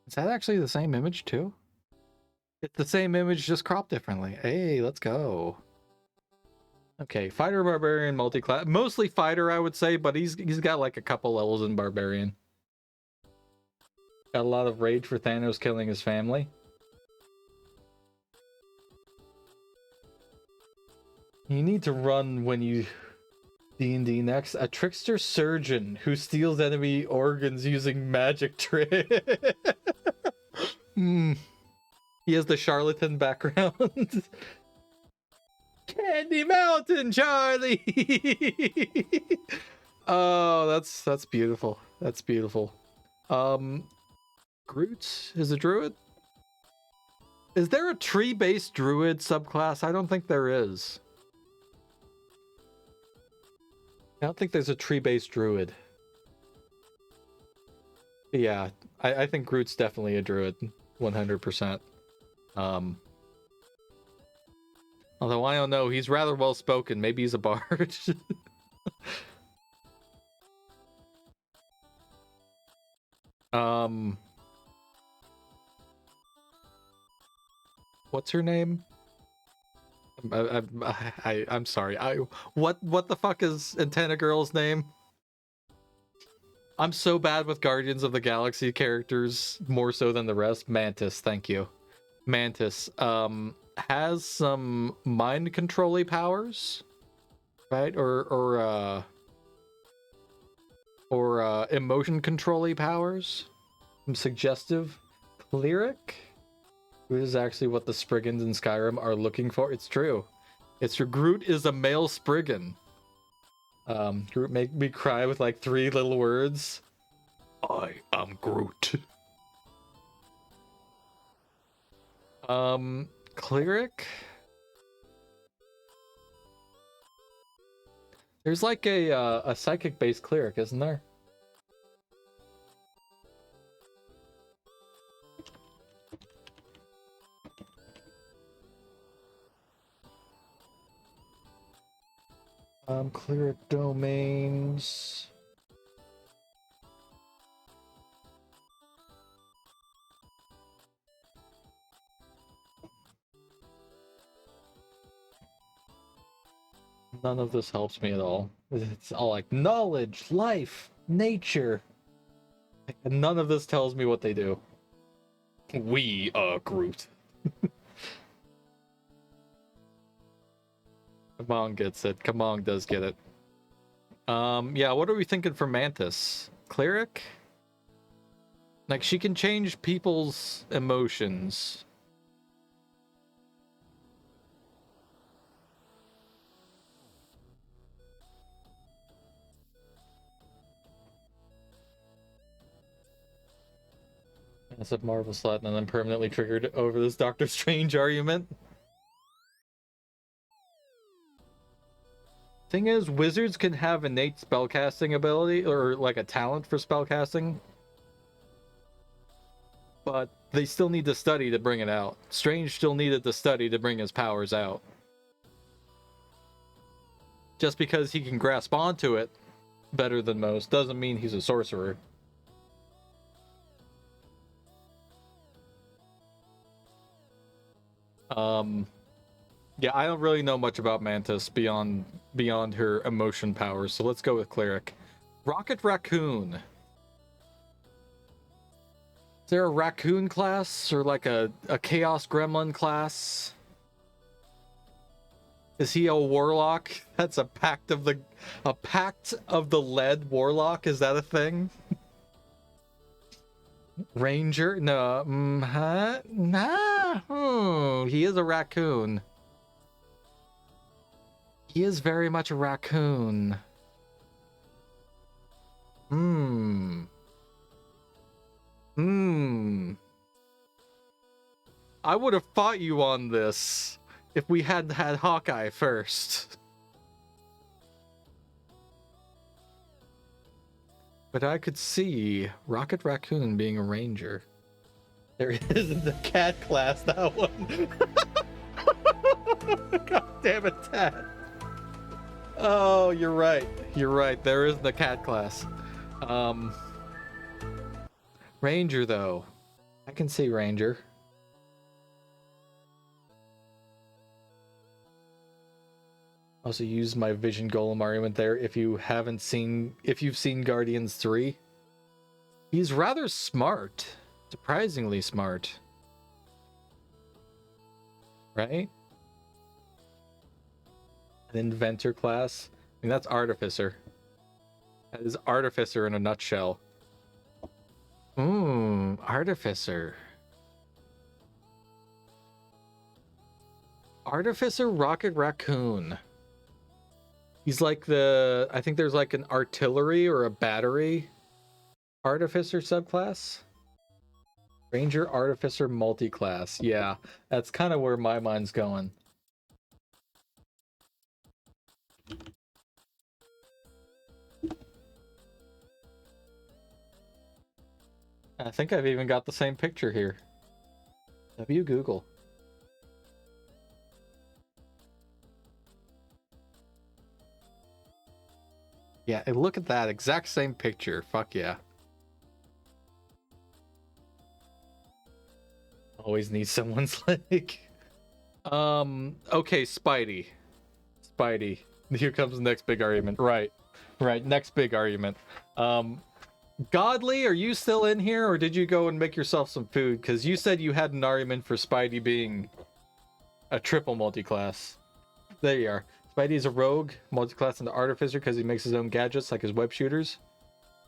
Is that actually the same image too? It's the same image, just cropped differently. Hey, let's go. Okay, fighter, barbarian, multi-class. Mostly fighter, I would say, but he's got like a couple levels in barbarian. Got a lot of rage for Thanos killing his family. You need to run when you D&D next. A trickster surgeon who steals enemy organs using magic trick. Hmm. He has the charlatan background. Candy Mountain, Charlie. Oh, that's beautiful. That's beautiful. Groot is a druid. Is there a tree-based druid subclass? I don't think there is. I don't think there's a tree-based druid. Yeah, I think Groot's definitely a druid, 100%. Although I don't know, he's rather well spoken. Maybe he's a bard. What's her name? I'm sorry. What the fuck is Antenna Girl's name? I'm so bad with Guardians of the Galaxy characters, more so than the rest. Mantis, thank you. Mantis has some mind control-y powers, right? Or emotion control-y powers. Some suggestive cleric. This is actually what the Spriggans in Skyrim are looking for. It's true. It's true. Groot is a male Spriggan. Groot make me cry with like 3 little words. I am Groot. Cleric? There's like a psychic-based cleric, isn't there? Cleric domains. None of this helps me at all. It's all like knowledge, life, nature. And none of this tells me what they do. We are Groot. Kamong gets it. Kamong does get it. Yeah, what are we thinking for Mantis? Cleric? Like, she can change people's emotions. That's a Marvel slot, and then permanently triggered over this Doctor Strange argument. Thing is, wizards can have innate spellcasting ability, or like a talent for spellcasting, but they still need to study to bring it out. Strange still needed to study to bring his powers out. Just because he can grasp onto it better than most doesn't mean he's a sorcerer. Yeah, I don't really know much about Mantis beyond her emotion powers, so let's go with Cleric. Rocket Raccoon. Is there a raccoon class or like a chaos gremlin class? Is he a warlock? That's a pact of the lead warlock. Is that a thing? Ranger? No. Nah. He is a raccoon. He is very much a raccoon. I would have fought you on this if we hadn't had Hawkeye first. But I could see Rocket Raccoon being a ranger. There is in the cat class, that one. God damn it, Tat. Oh, you're right. You're right. There is the cat class. Ranger, though. I can see Ranger. Also use my Vision Golem argument there. If you've seen Guardians 3, he's rather smart. Surprisingly smart. Right? An inventor class. mean, that's Artificer. That is Artificer in a nutshell. Artificer. Artificer Rocket Raccoon. He's like the... I think there's like an artillery or a battery Artificer subclass. Ranger Artificer multi-class. Yeah, that's kind of where my mind's going. I think I've even got the same picture here. Google. Yeah, and look at that exact same picture. Fuck yeah. Always need someone's leg. Okay, Spidey. Here comes the next big argument. Right. Next big argument. Godly, are you still in here, or did you go and make yourself some food? Because you said you had an argument for Spidey being a triple multi-class. There you are. Spidey is a rogue, multi-class and artificer because he makes his own gadgets like his web shooters.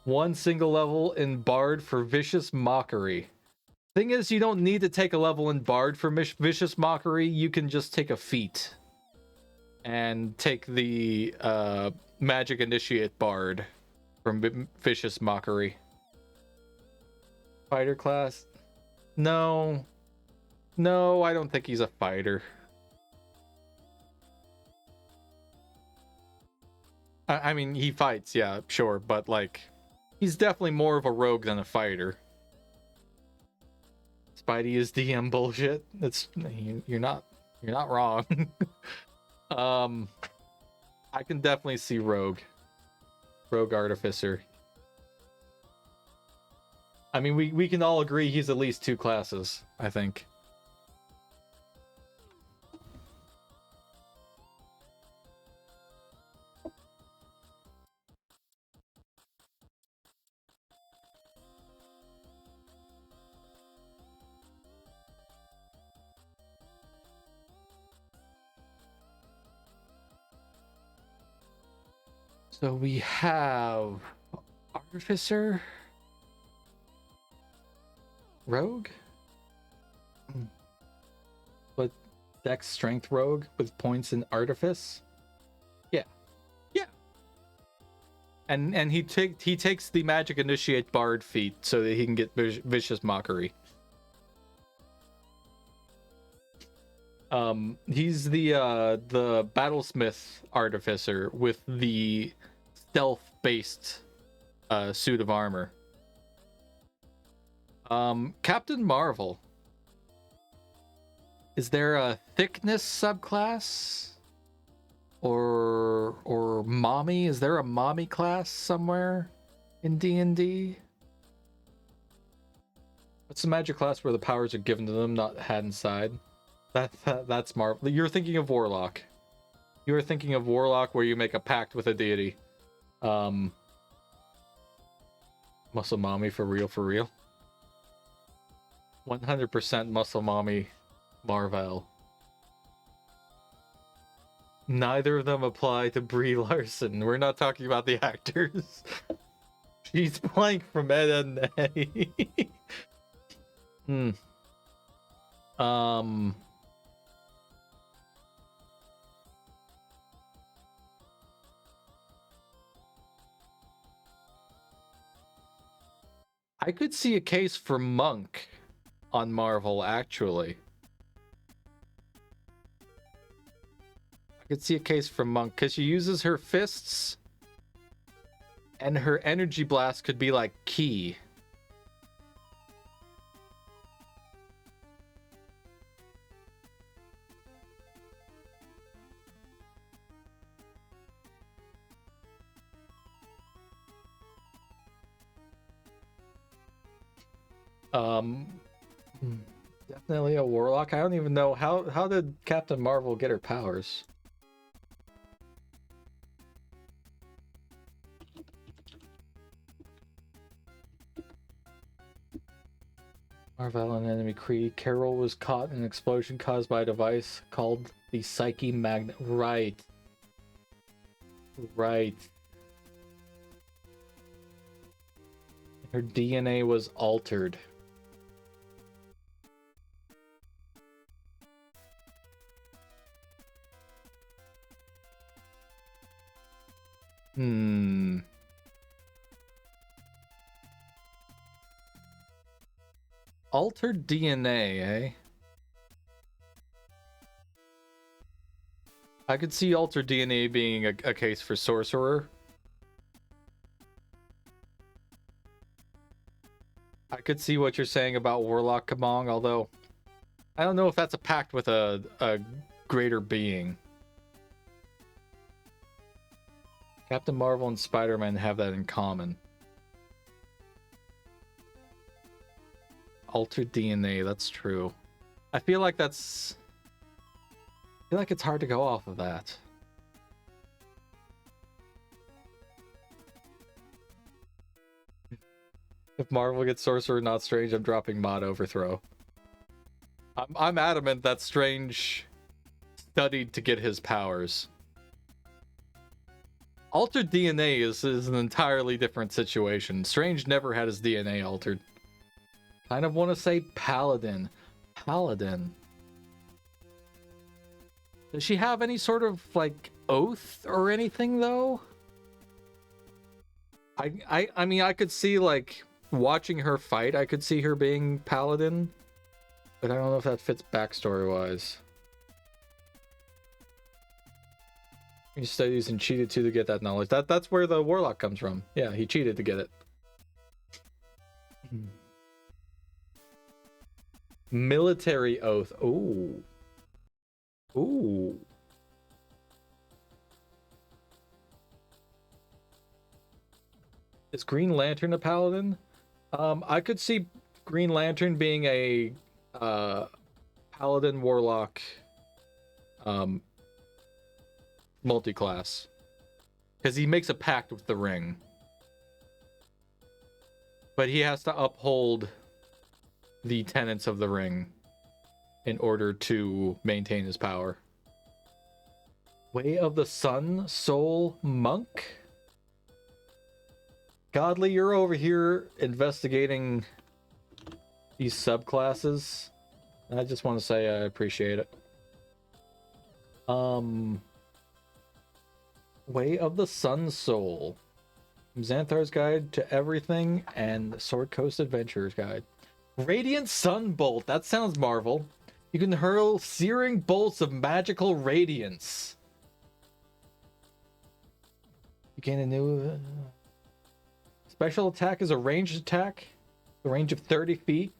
One single level in Bard for Vicious Mockery. Thing is, you don't need to take a level in Bard for Vicious Mockery. You can just take a feat and take the Magic Initiate Bard from Vicious Mockery. Fighter class? No, I don't think he's a fighter. I mean, he fights, yeah, sure, but like, he's definitely more of a rogue than a fighter. Spidey is DM bullshit. That's you're not wrong. I can definitely see rogue artificer. I mean, we can all agree he's at least 2 classes, I think. So we have Artificer, Rogue, but Dex Strength Rogue with points in Artifice. Yeah, and he takes the Magic Initiate Bard feat so that he can get Vicious Mockery. He's the Battlesmith Artificer with the stealth-based suit of armor. Captain Marvel. Is there a thickness subclass? Or mommy? Is there a mommy class somewhere in D&D? What's the magic class where the powers are given to them, not had inside? That's Marvel. You're thinking of Warlock. You're thinking of Warlock where you make a pact with a deity. Muscle Mommy for real. 100% Muscle Mommy Marvel. Neither of them apply to Brie Larson. We're not talking about the actors. She's blank from Ed and I could see a case for Monk on Marvel, actually. I could see a case for Monk, because she uses her fists, and her energy blast could be like ki. Definitely a warlock. I don't even know how did Captain Marvel get her powers? Marvel and enemy Kree. Carol was caught in an explosion caused by a device called the Psyche Magnet. Right. Right. Her DNA was altered. Hmm. Altered DNA, eh? I could see altered DNA being a case for sorcerer. I could see what you're saying about Warlock Kabong, although I don't know if that's a pact with a greater being. Captain Marvel and Spider-Man have that in common. Altered DNA, that's true. I feel like it's hard to go off of that. If Marvel gets Sorcerer not Strange, I'm dropping Mod Overthrow. I'm adamant that Strange studied to get his powers. Altered DNA is an entirely different situation. Strange never had his DNA altered. Kind of want to say Paladin. Paladin. Does she have any sort of, like, oath or anything, though? I mean, I could see, like, watching her fight, I could see her being Paladin. But I don't know if that fits backstory-wise. He studies and cheated to get that knowledge. That's where the Warlock comes from. Yeah, he cheated to get it. Military oath. Ooh. Ooh. Is Green Lantern a paladin? I could see Green Lantern being a paladin warlock multi-class. Because he makes a pact with the ring. But he has to uphold the tenets of the ring in order to maintain his power. Way of the Sun Soul Monk? Godly, you're over here investigating these subclasses. I just want to say I appreciate it. Way of the Sun Soul. Xanthar's Guide to Everything and Sword Coast Adventurer's Guide. Radiant Sunbolt. That sounds Marvel. You can hurl searing bolts of magical radiance. You gain a new... Special attack is a ranged attack. The range of 30 feet.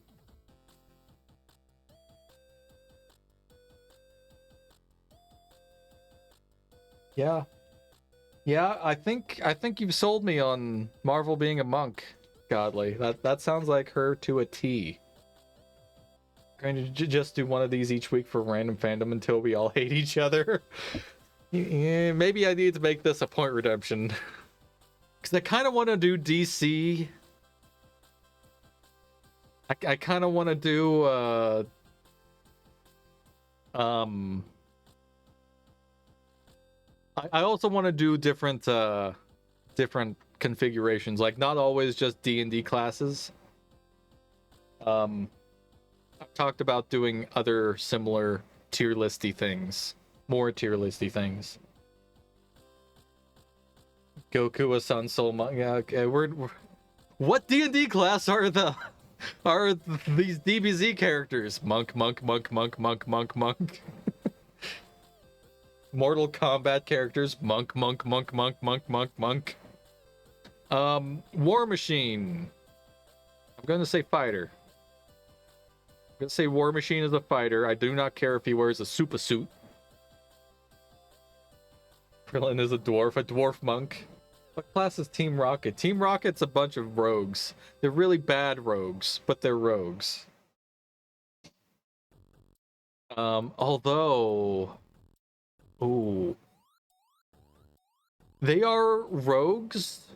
Yeah. Yeah, I think you've sold me on Marvel being a monk, Godly. That sounds like her to a T. Going to just do one of these each week for random fandom until we all hate each other. Yeah, maybe I need to make this a point redemption. Because I kind of want to do DC. I kind of want to do I also want to do different configurations, like not always just D&D classes. I've talked about doing other similar tier listy things, more tier listy things. Goku, a Sun Soul Monk. Yeah, okay. We're what D&D class are these DBZ characters? Monk. Mortal Kombat characters. Monk. War Machine. I'm gonna say fighter. I'm gonna say War Machine is a fighter. I do not care if he wears a super suit. Krillin is a dwarf monk. What class is Team Rocket? Team Rocket's a bunch of rogues. They're really bad rogues, but they're rogues. Although... Ooh. They are rogues,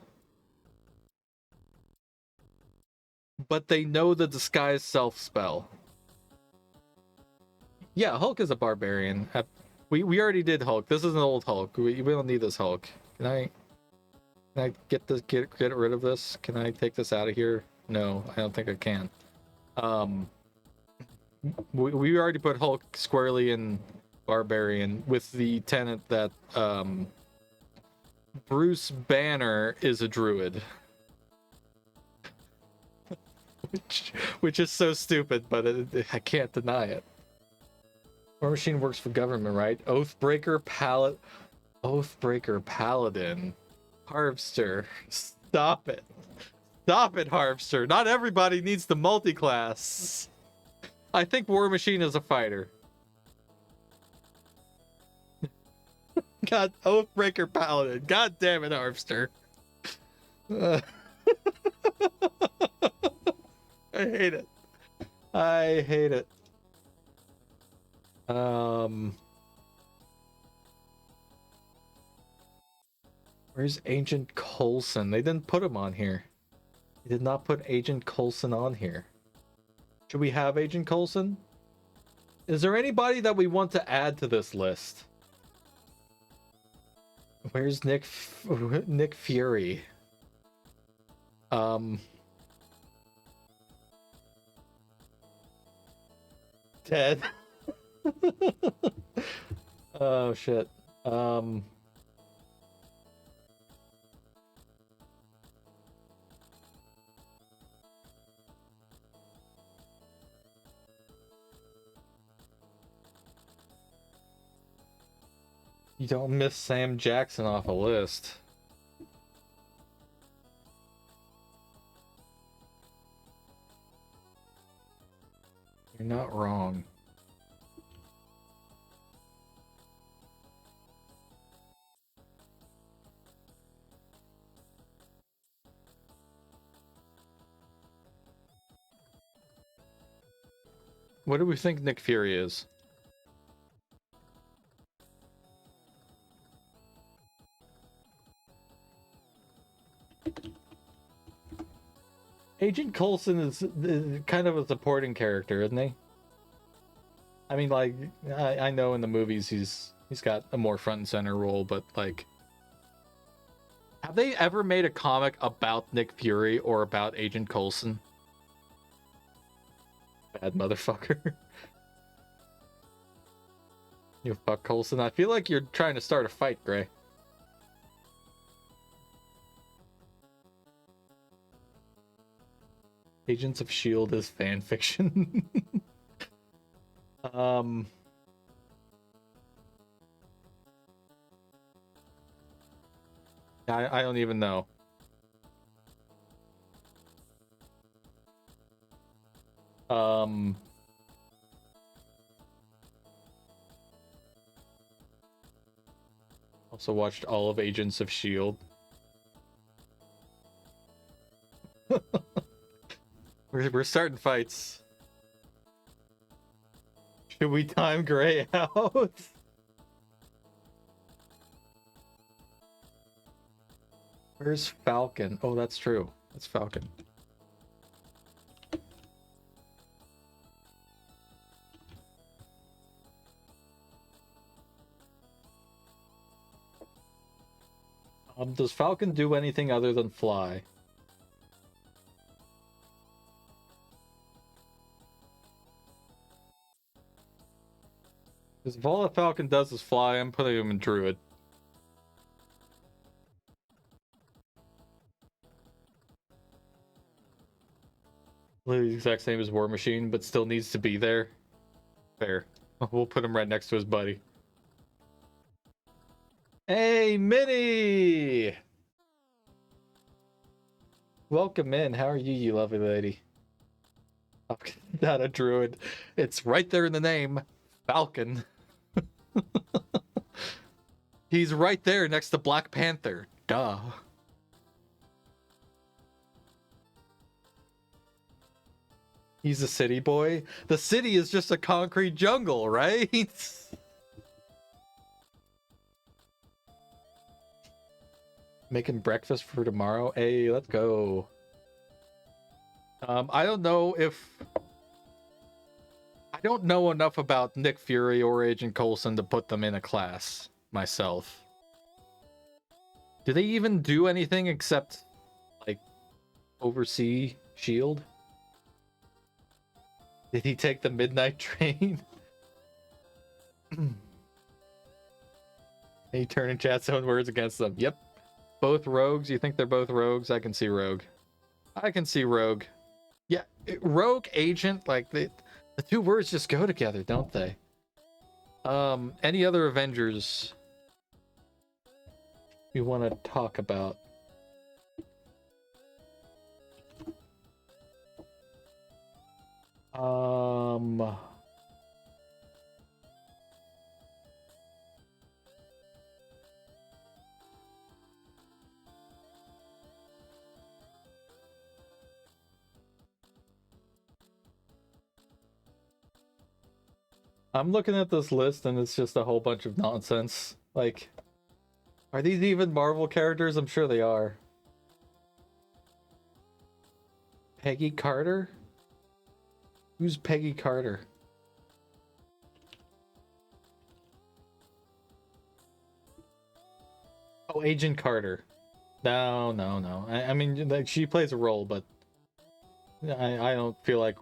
but they know the disguise self spell. Yeah, Hulk is a barbarian. We already did Hulk. This is an old Hulk. We don't need this Hulk. Can I get this get rid of this? Can I take this out of here? No, I don't think I can. We already put Hulk squarely in Barbarian with the tenet that Bruce Banner is a druid. which is so stupid, but I can't deny it. War Machine works for government, right? Oathbreaker Paladin. Harvester. Stop it. Stop it, Harvester. Not everybody needs the multi-class. I think War Machine is a fighter. God, Oathbreaker Paladin. God damn it, Harvester. I hate it. I hate it. Where's Agent Coulson? They didn't put him on here. They did not put Agent Coulson on here. Should we have Agent Coulson? Is there anybody that we want to add to this list? Where's Nick Fury? Dead. Oh shit. You don't miss Sam Jackson off a list. You're not wrong. What do we think Nick Fury is? Agent Coulson is kind of a supporting character, isn't he? I mean, like, I know in the movies he's got a more front and center role, but like, have they ever made a comic about Nick Fury or about Agent Coulson? Bad motherfucker. You fuck Coulson. I feel like you're trying to start a fight, Gray. Agents of S.H.I.E.L.D. is fan fiction. I don't even know. Also watched all of Agents of S.H.I.E.L.D. We're starting fights. Should we time Gray out? Where's Falcon? Oh, that's true. That's Falcon. Does Falcon do anything other than fly? Because if all that Falcon does is fly, I'm putting him in Druid. Literally the exact same as War Machine, but still needs to be there. Fair. We'll put him right next to his buddy. Hey, Minnie! Welcome in. How are you, you lovely lady? Not a druid. It's right there in the name. Falcon. He's right there next to Black Panther. Duh. He's a city boy. The city is just a concrete jungle, right? Making breakfast for tomorrow. Hey, let's go. I don't know if... I I don't know enough about Nick Fury or Agent Coulson to put them in a class myself. Do they even do anything except, like, oversee S.H.I.E.L.D.? Did he take the midnight train? He turned chat's own words against them. Yep. Both rogues? You think they're both rogues? I can see rogue. I can see rogue. Yeah, rogue, agent, like the two words just go together, don't they? Any other Avengers you want to talk about? I'm looking at this list and it's just a whole bunch of nonsense. Like, are these even Marvel characters? I'm sure they are. Peggy Carter? Who's Peggy Carter? Oh, Agent Carter. No, no, no. I mean, like, she plays a role, but I don't feel like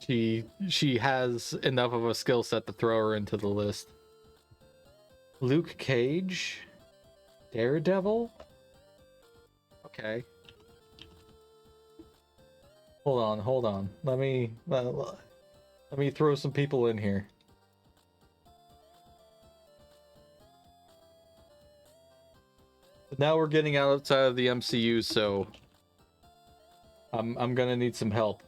she has enough of a skill set to throw her into the list. Luke Cage? Daredevil? Okay. Hold on. Let me throw some people in here. But now we're getting outside of the MCU, so I'm gonna need some help.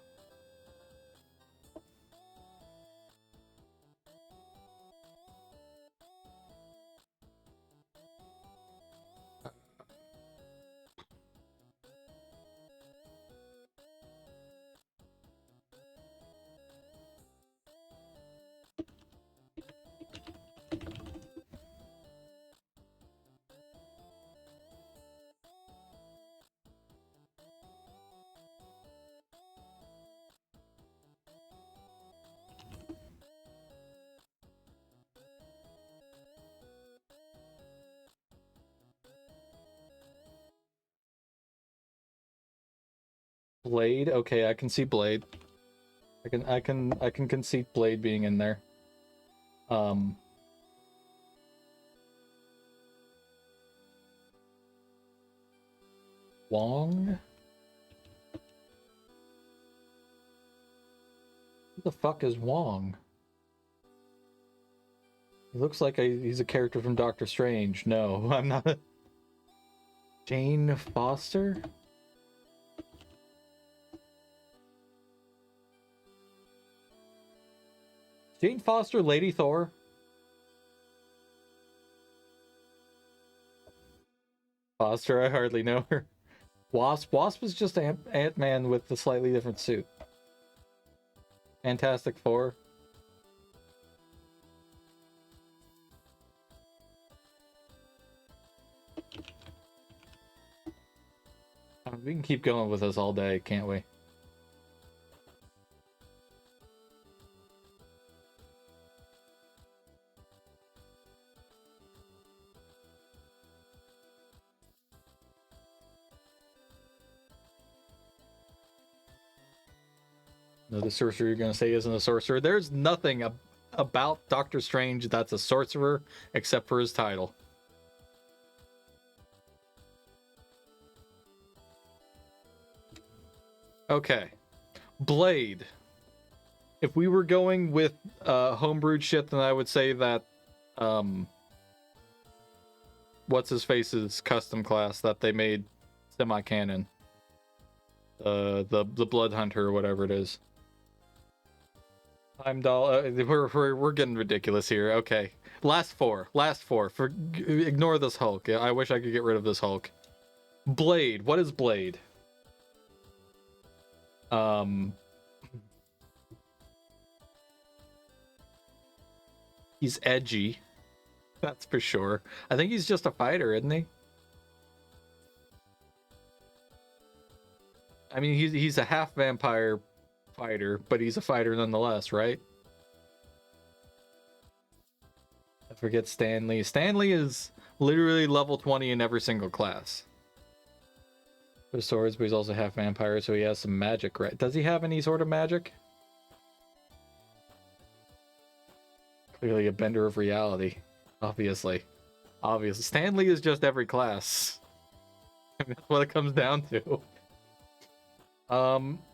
Blade, okay, I can see Blade. I can concede Blade being in there. Wong? Who the fuck is Wong? He looks like he's a character from Doctor Strange. No, I'm not. Jane Foster? Jane Foster, Lady Thor? Foster, I hardly know her. Wasp? Wasp was just Ant-Man with a slightly different suit. Fantastic Four? We can keep going with this all day, can't we? No, the sorcerer you're going to say isn't a sorcerer. There's nothing about Doctor Strange that's a sorcerer except for his title. Okay. Blade. If we were going with homebrewed shit, then I would say that what's his face's custom class that they made semi-canon. The Blood Hunter or whatever it is. Heimdall. We're getting ridiculous here. Okay, last four. Ignore this Hulk. I wish I could get rid of this Hulk. Blade. What is Blade? He's edgy. That's for sure. I think he's just a fighter, isn't he? I mean, he's a half vampire fighter, but he's a fighter nonetheless, right? forget Stanley. Stanley is literally level 20 in every single class. With swords, but he's also half vampire, so he has some magic, right? Does he have any sort of magic? Clearly a bender of reality. Obviously. Obviously. Stanley is just every class. That's what it comes down to.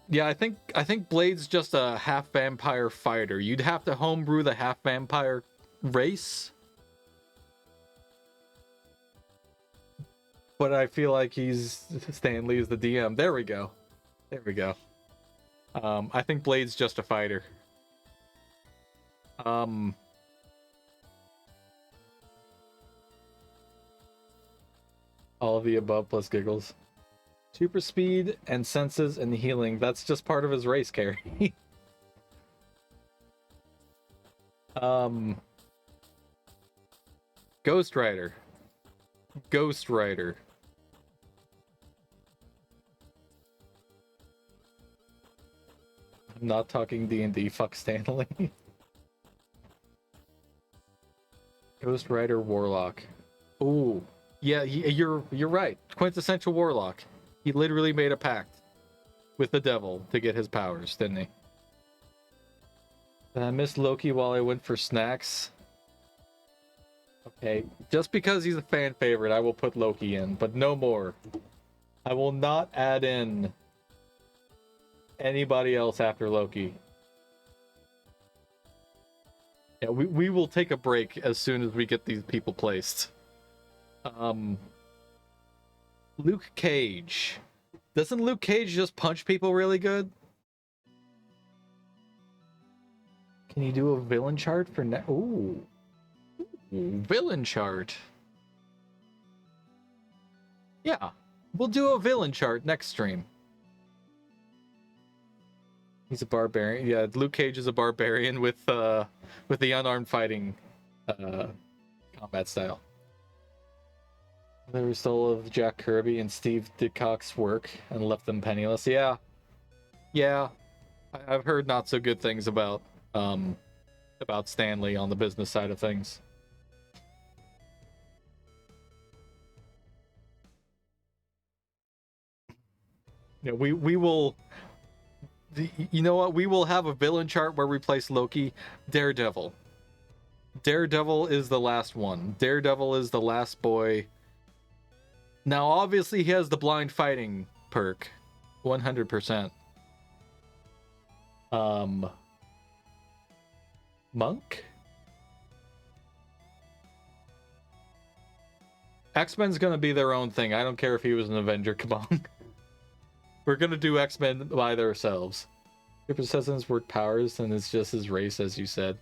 Yeah, I think Blade's just a half vampire fighter. You'd have to homebrew the half vampire race. But I feel like Stanley is the DM. There we go. There we go. I think Blade's just a fighter. All of the above plus giggles. Super speed and senses and healing. That's just part of his race, Carrie. Ghost Rider. Ghost Rider. I'm not talking D&D. Fuck Stanley. Ghost Rider Warlock. Ooh. Yeah, you're right. Quintessential Warlock. He literally made a pact with the devil to get his powers, didn't he? Did I miss Loki while I went for snacks? Okay, just because he's a fan favorite, I will put Loki in, but no more. I will not add in anybody else after Loki. Yeah, we will take a break as soon as we get these people placed. Luke Cage. Doesn't Luke Cage just punch people really good? Can you do a villain chart for Ooh. Villain chart. Yeah, we'll do a villain chart next stream. He's a barbarian. Yeah, Luke Cage is a barbarian with the unarmed fighting combat style. They were stole of Jack Kirby and Steve Ditko's work and left them penniless. Yeah. I've heard not so good things about Stanley on the business side of things. Yeah, we will. You know what? We will have a villain chart where we place Loki. Daredevil. Daredevil is the last one. Daredevil is the last boy. Now, obviously, he has the blind fighting perk. 100%. Monk? X-Men's gonna be their own thing. I don't care if he was an Avenger. Come on. We're gonna do X-Men by themselves. If it says his work powers, then it's just his race, as you said.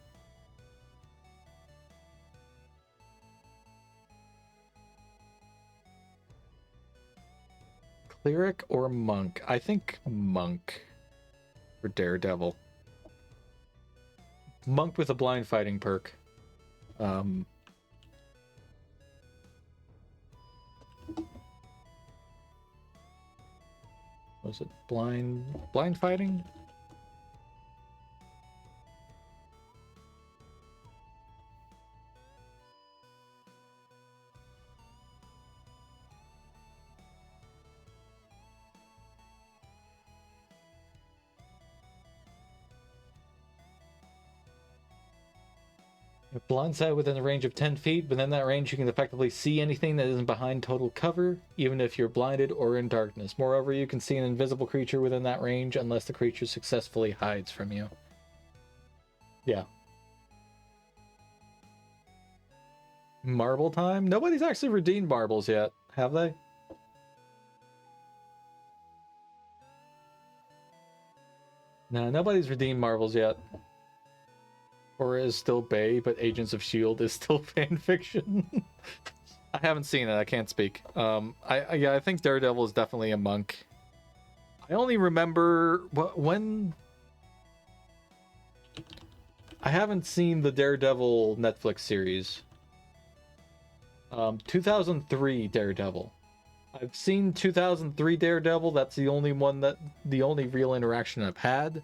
Cleric or monk? I think monk for Daredevil. Monk with a blind fighting perk. Was it blind fighting? Blindside within the range of 10 feet. Within that range, you can effectively see anything that isn't behind total cover, even if you're blinded or in darkness. Moreover, you can see an invisible creature within that range unless the creature successfully hides from you. Yeah. Marble time? Nobody's actually redeemed marbles yet, have they? No, nobody's redeemed marbles yet. Or is still Bay, but Agents of S.H.I.E.L.D. is still fan fiction. I haven't seen it. I can't speak. I think Daredevil is definitely a monk. I only remember when. I haven't seen the Daredevil Netflix series. 2003 Daredevil. I've seen 2003 Daredevil. That's the only real interaction I've had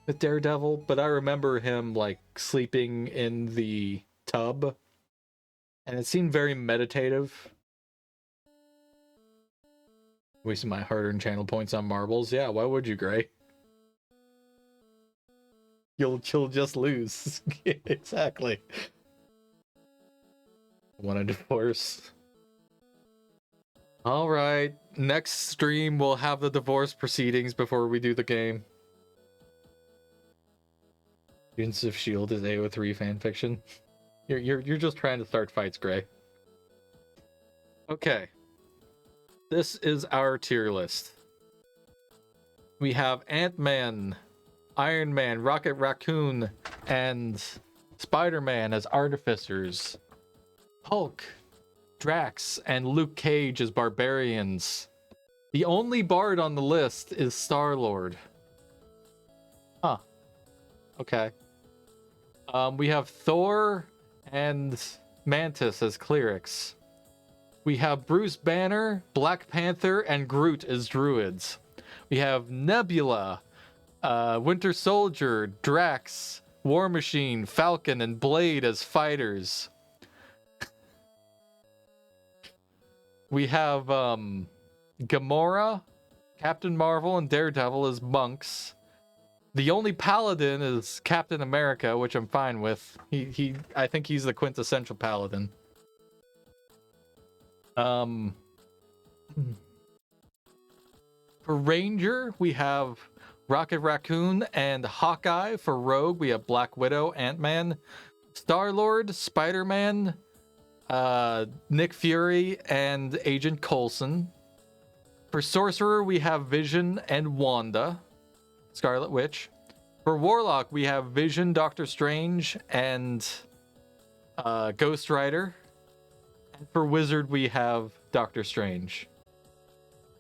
with Daredevil, but I remember him like sleeping in the tub And it seemed very meditative. Wasting my hard-earned channel points on marbles. Yeah, why would you, Gray? You'll just lose. Exactly. Want a divorce. Alright, next stream we'll have the divorce proceedings before we do the game. Agents of S.H.I.E.L.D. is AO3 fanfiction. You're just trying to start fights, Gray. Okay. This is our tier list. We have Ant-Man, Iron Man, Rocket Raccoon, and Spider-Man as artificers. Hulk, Drax, and Luke Cage as barbarians. The only bard on the list is Star-Lord. Huh. Okay. We have Thor and Mantis as clerics. We have Bruce Banner, Black Panther, and Groot as druids. We have Nebula, Winter Soldier, Drax, War Machine, Falcon, and Blade as fighters. We have Gamora, Captain Marvel, and Daredevil as monks. The only paladin is Captain America, which I'm fine with. I think he's the quintessential paladin. For Ranger, we have Rocket Raccoon and Hawkeye. For Rogue, we have Black Widow, Ant-Man, Star-Lord, Spider-Man, Nick Fury, and Agent Coulson. For Sorcerer, we have Vision and Wanda, Scarlet Witch. For Warlock, we have Vision, Doctor Strange, and Ghost Rider. And for Wizard, we have Doctor Strange.